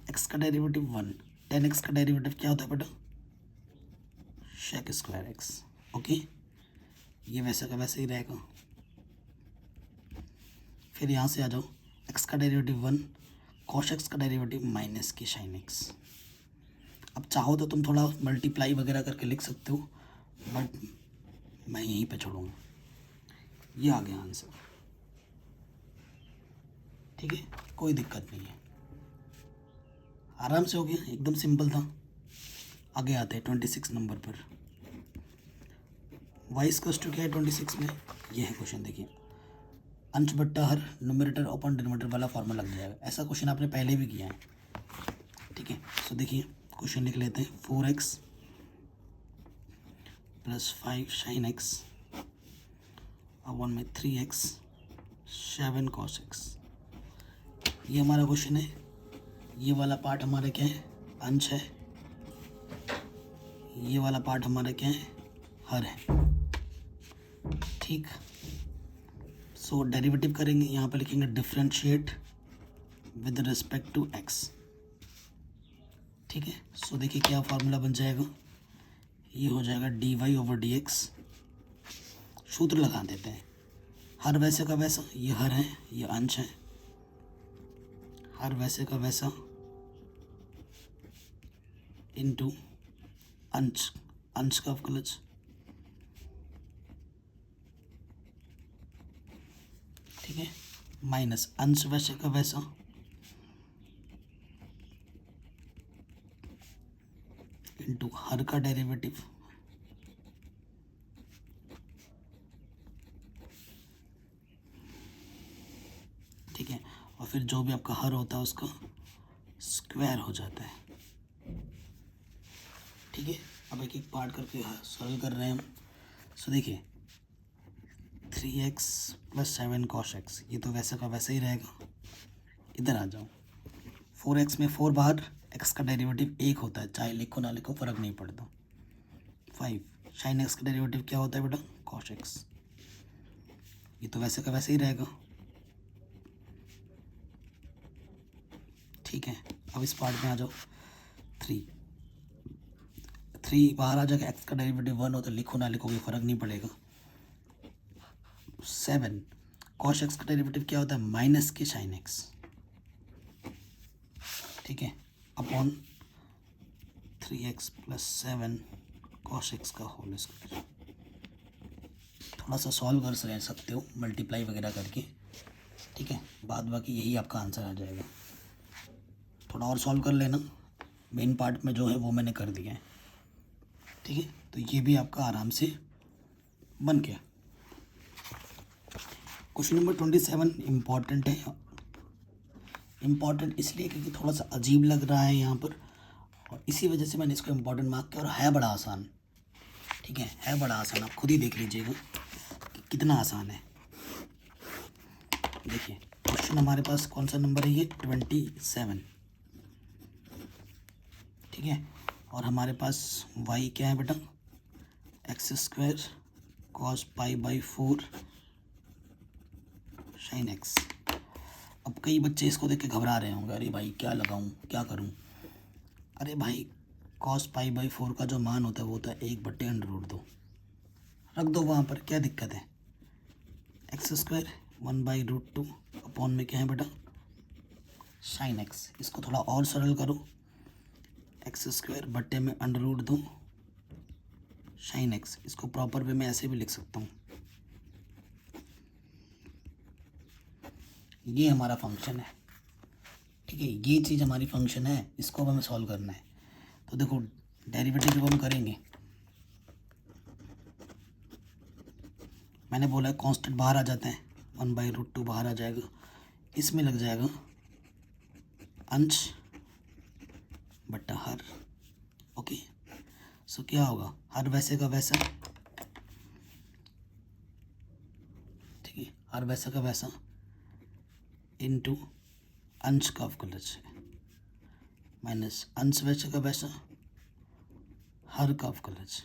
एक्स का डेरिवेटिव 1, टेन एक्स का डेरिवेटिव क्या होता है बेटा शेक स्क्वायर एक्स। ओके, ये वैसे का वैसे ही रहेगा। फिर यहाँ से आ जाओ, एक्स का डेरिवेटिव 1, कॉस एक्स का डेरिवेटिव माइनस की साइन एक्स। अब चाहो तो तुम थोड़ा मल्टीप्लाई वगैरह करके लिख सकते हो, बट मैं यहीं पे छोड़ूंगा। ये आ गया आंसर, ठीक है, कोई दिक्कत नहीं है, आराम से हो गया, एकदम सिंपल था। आगे आते हैं 26 नंबर पर। y इक्वल्स टू क्या है 26 में, ये है क्वेश्चन। देखिए अंश बट्टा हर, न्यूमरेटर ओपन डिनोमिनेटर वाला फॉर्मूला लग जाएगा। ऐसा क्वेश्चन आपने पहले भी किया है, ठीक है। सो देखिए क्वेश्चन लिख लेते हैं, 4x प्लस 5 साइन एक्स और 1 में 3x 7 कॉस एक्स। ये हमारा क्वेश्चन है। ये वाला पार्ट हमारा क्या है, अंश है। ये वाला पार्ट हमारा क्या है, हर है, ठीक। सो डेरिवेटिव करेंगे, यहाँ पे लिखेंगे differentiate with respect to x, ठीक है। सो देखिए क्या फार्मूला बन जाएगा, ये हो जाएगा dy ओवर dx। सूत्र लगा देते हैं, हर वैसे का वैसा, ये हर है, ये अंश है, हर वैसे का वैसा इनटू अंश, अंश का अवकलज, ठीक है, माइनस अंश वैसे का वैसा इनटू हर का डेरिवेटिव ठीक है, और फिर जो भी आपका हर होता है उसका स्क्वायर हो जाता है, ठीक है। अब एक एक पार्ट करके सॉल्व कर रहे हैं हम। सो देखिए 3x प्लस 7 कॉस एक्स, ये तो वैसे का वैसे ही रहेगा। इधर आ जाओ, 4x में 4 बाहर, x का डेरिवेटिव 1 होता है, चाहे लिखो ना लिखो फ़र्क नहीं पड़ता। 5 साइन एक्स का डेरिवेटिव क्या होता है बेटा कॉस एक्स, ये तो वैसे का वैसे ही रहेगा, ठीक है। अब इस पार्ट में आ जाओ, 3 बाहर आ जाएगा, एक्स का डेरिवेटिव 1 हो तो लिखो ना लिखोगे फ़र्क नहीं पड़ेगा। 7 कॉस एक्स का डेरिवेटिव क्या होता है माइनस की साइन एक्स, ठीक है, अपॉन 3x + 7 cos x का होल स्क्वायर। थोड़ा सा सॉल्व कर सकते हो मल्टीप्लाई वगैरह करके, ठीक है, बाद बाकी यही आपका आंसर आ जाएगा। थोड़ा और सॉल्व कर लेना, मेन पार्ट में जो है वो मैंने कर दिया है, ठीक है। तो ये भी आपका आराम से बन गया। क्वेश्चन नंबर 27 इम्पॉर्टेंट है। इम्पॉर्टेंट इसलिए क्योंकि थोड़ा सा अजीब लग रहा है यहाँ पर, और इसी वजह से मैंने इसको इम्पॉर्टेंट मार्क किया, और है बड़ा आसान, ठीक है बड़ा आसान। आप खुद ही देख लीजिएगा कि कितना आसान है। देखिए क्वेश्चन हमारे पास कौन सा नंबर है, ये 27, ठीक है। और हमारे पास y क्या है बेटा, x² cos π/4 sin x। अब कई बच्चे इसको देख के घबरा रहे होंगे, अरे भाई क्या लगाऊं, क्या करूं। अरे भाई cos π/4 का जो मान होता है वो होता है 1/√2, रख दो वहाँ पर, क्या दिक्कत है। x² 1/√2 अपॉन में क्या है बेटा, sin x। इसको थोड़ा और सरल करो, x² बट्टे में √2 sin x। इसको प्रॉपर वे में ऐसे भी लिख सकता हूँ। ये हमारा फंक्शन है, ठीक है, ये चीज़ हमारी फंक्शन है, इसको अब हमें सॉल्व करना है। तो देखो डेरिवेटिव जब हम करेंगे, मैंने बोला है कांस्टेंट बाहर आ जाते हैं, 1/√2 बाहर आ जाएगा, इसमें लग जाएगा अंश बट्टा हर। ओके, सो क्या होगा, हर वैसे का वैसा, ठीक है, हर वैसा का वैसा इनटू अंश का अवकलज माइनस अंश वैसे का वैसा हर का अवकलज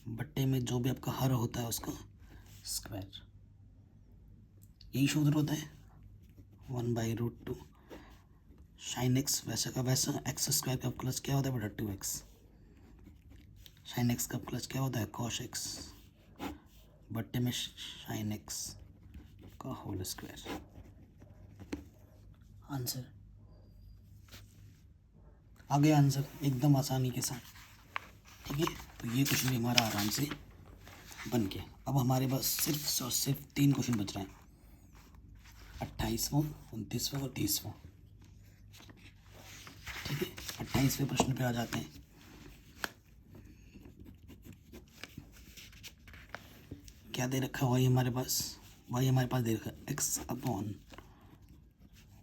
बट्टे में जो भी आपका हर होता है उसका स्क्वायर। यही सूत्र होता है 1/√2 sin x वैसा का वैसा, x² का अवकलज क्या होता है बेटा 2x, sin x का अवकलज क्या होता है cos x बट्टे में sin x का होल स्क्वायर। आंसर आ गया, आंसर एकदम आसानी के साथ, ठीक है। तो ये क्वेश्चन भी हमारा आराम से बन गया। अब हमारे पास सिर्फ और सिर्फ 3 क्वेश्चन बच रहे हैं, 28वां, 29वां और 30वां, ठीक है। 28वें प्रश्न पे आ जाते हैं। क्या दे रखा है, हमारे पास दे रखा है x/1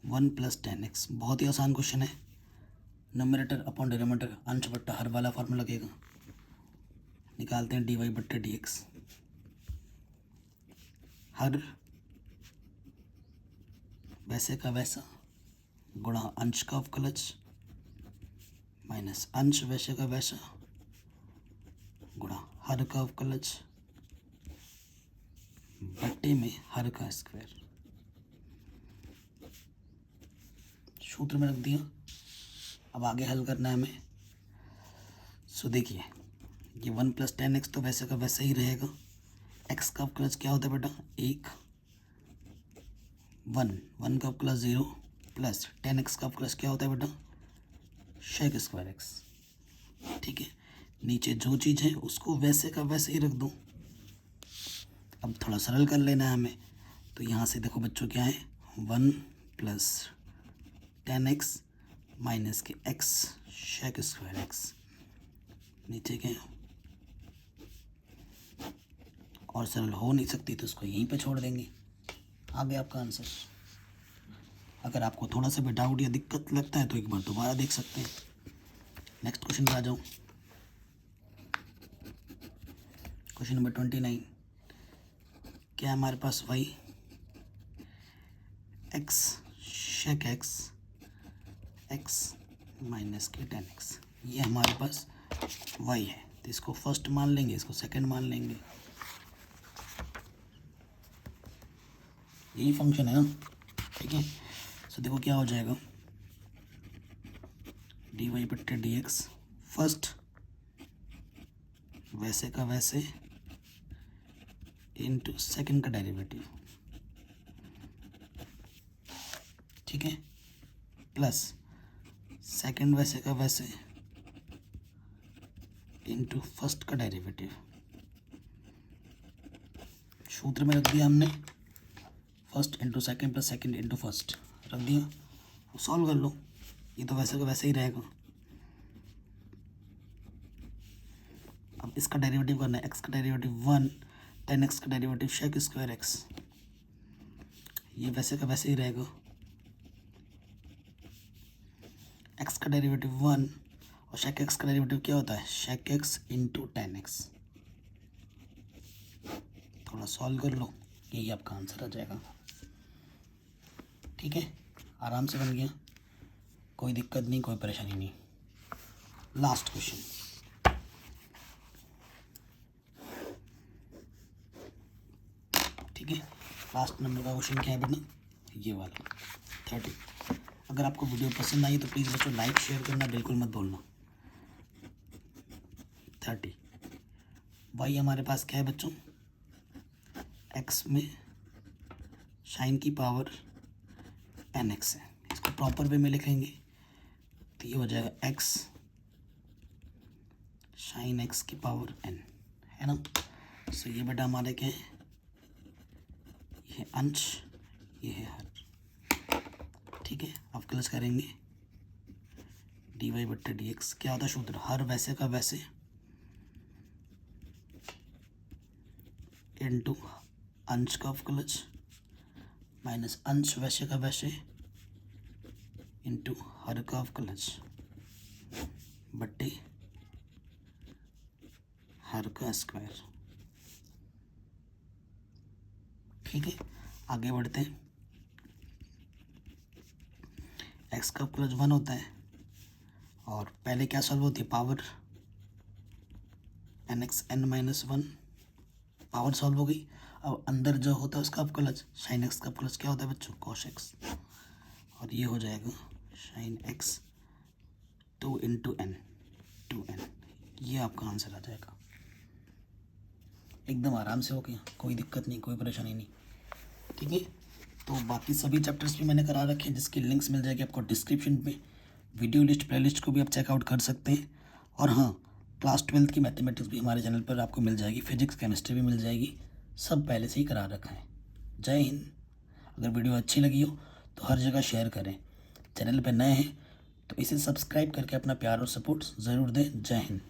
+ 10x। बहुत ही आसान क्वेश्चन है, नंबरेटर अपॉन डिनोमिनेटर अंश बट्टा हर वाला फॉर्मूला लगेगा। निकालते हैं dy/dx, हर वैसे का वैसा गुणा अंश का अवकलज माइनस अंश वैसे का वैसा गुणा हर का अवकलज बट्टे में हर का स्क्वायर। सूत्र में रख दिया, अब आगे हल करना है हमें। सो देखिए ये 1 + 10x तो वैसे का वैसा ही रहेगा। x का अवकलज क्या होता है बेटा, 1 1 का अवकलज 0 प्लस 10x का अवकलज क्या होता है बेटा sec² x, ठीक है। नीचे जो चीज़ है उसको वैसे का वैसे ही रख दो। अब थोड़ा सरल कर लेना है हमें, तो यहाँ से देखो बच्चों क्या है, 1 + 10x माइनस के x sec² x, नीचे क्या है और सरल हो नहीं सकती तो इसको यहीं पे छोड़ देंगे। आ गया आपका आंसर। अगर आपको थोड़ा सा भी डाउट या दिक्कत लगता है तो एक बार दोबारा देख सकते हैं। नेक्स्ट क्वेश्चन पे आ जाऊँ, क्वेश्चन नंबर 29। क्या है हमारे पास, y x sec x x minus के 10x, ये हमारे पास y है, तो इसको फर्स्ट मान लेंगे, इसको सेकंड मान लेंगे। यही फंक्शन है ना, ठीक है। सो देखो क्या हो जाएगा, dy/dx फर्स्ट वैसे का वैसे इनटू सेकंड का डेरिवेटिव, ठीक है, प्लस सेकंड वैसे का वैसे इंटू फर्स्ट का डेरिवेटिव। सूत्र में रख दिया हमने first into second plus second into first रख दिया। सॉल्व कर लो, ये तो वैसे का वैसे ही रहेगा। अब इसका डेरिवेटिव करना है, एक्स का डेरिवेटिव 1, टेन एक्स का डेरिवेटिव शेक स्क्वायर एक्स, ये वैसे का वैसे ही रहेगा। एक्स का डेरिवेटिव 1 और शेक एक्स का डेरिवेटिव क्या होता है, sec x into ten x. थोड़ा सॉल्व कर लो, यही आपका आंसर आ जाएगा। ठीक है, आराम से बन गया, कोई दिक्कत नहीं, कोई परेशानी नहीं। लास्ट क्वेश्चन, ठीक है, लास्ट नंबर का क्वेश्चन क्या है बेटा, ये वाला 30। अगर आपको वीडियो पसंद आई तो प्लीज़ बच्चों लाइक शेयर करना बिल्कुल मत भूलना। 30 वाई हमारे पास क्या है बच्चों, एक्स में साइन की पावर एन एक्स है। इसको प्रॉपर वे में लिखेंगे तो ये हो जाएगा एक्स साइन एक्स की पावर एन, है ना। सो ये बेटा हमारे क्या है, ये अंश, ये है हर। ठीक है, अब क्लच करेंगे डी वाई बट्टे डी एक्स। क्या होता है सूत्र, हर वैसे का वैसे इंटू अंश का क्लच माइनस अंश वैसे का वैसे इंटू हर का क्लच बट्टे हर का स्क्वायर। ठीक है, आगे बढ़ते हैं। एक्स का क्लच 1 होता है और पहले क्या सॉल्व होती है, power N x N minus 1, power solve हो गई। अब अंदर जो होता है उसका क्लच साइन एक्स का क्लच क्या होता है बच्चों, कॉस एक्स, और ये हो जाएगा sine x 2 into N 2n। ये आपका आंसर आ जाएगा। एकदम आराम से हो गया, कोई दिक्कत नहीं, कोई परेशानी नहीं। ठीक है, तो बाकी सभी चैप्टर्स भी मैंने करा रखे हैं जिसकी लिंक्स मिल जाएगी आपको डिस्क्रिप्शन में। वीडियो लिस्ट प्लेलिस्ट को भी आप चेकआउट कर सकते हैं। और हाँ, क्लास 12 की मैथमेटिक्स भी हमारे चैनल पर आपको मिल जाएगी, फिजिक्स केमिस्ट्री भी मिल जाएगी, सब पहले से ही करा रखा है। जय हिंद। अगर वीडियो अच्छी लगी हो तो हर जगह शेयर करें। चैनल पर नए हैं तो इसे सब्सक्राइब करके अपना प्यार और सपोर्ट ज़रूर दें। जय हिंद।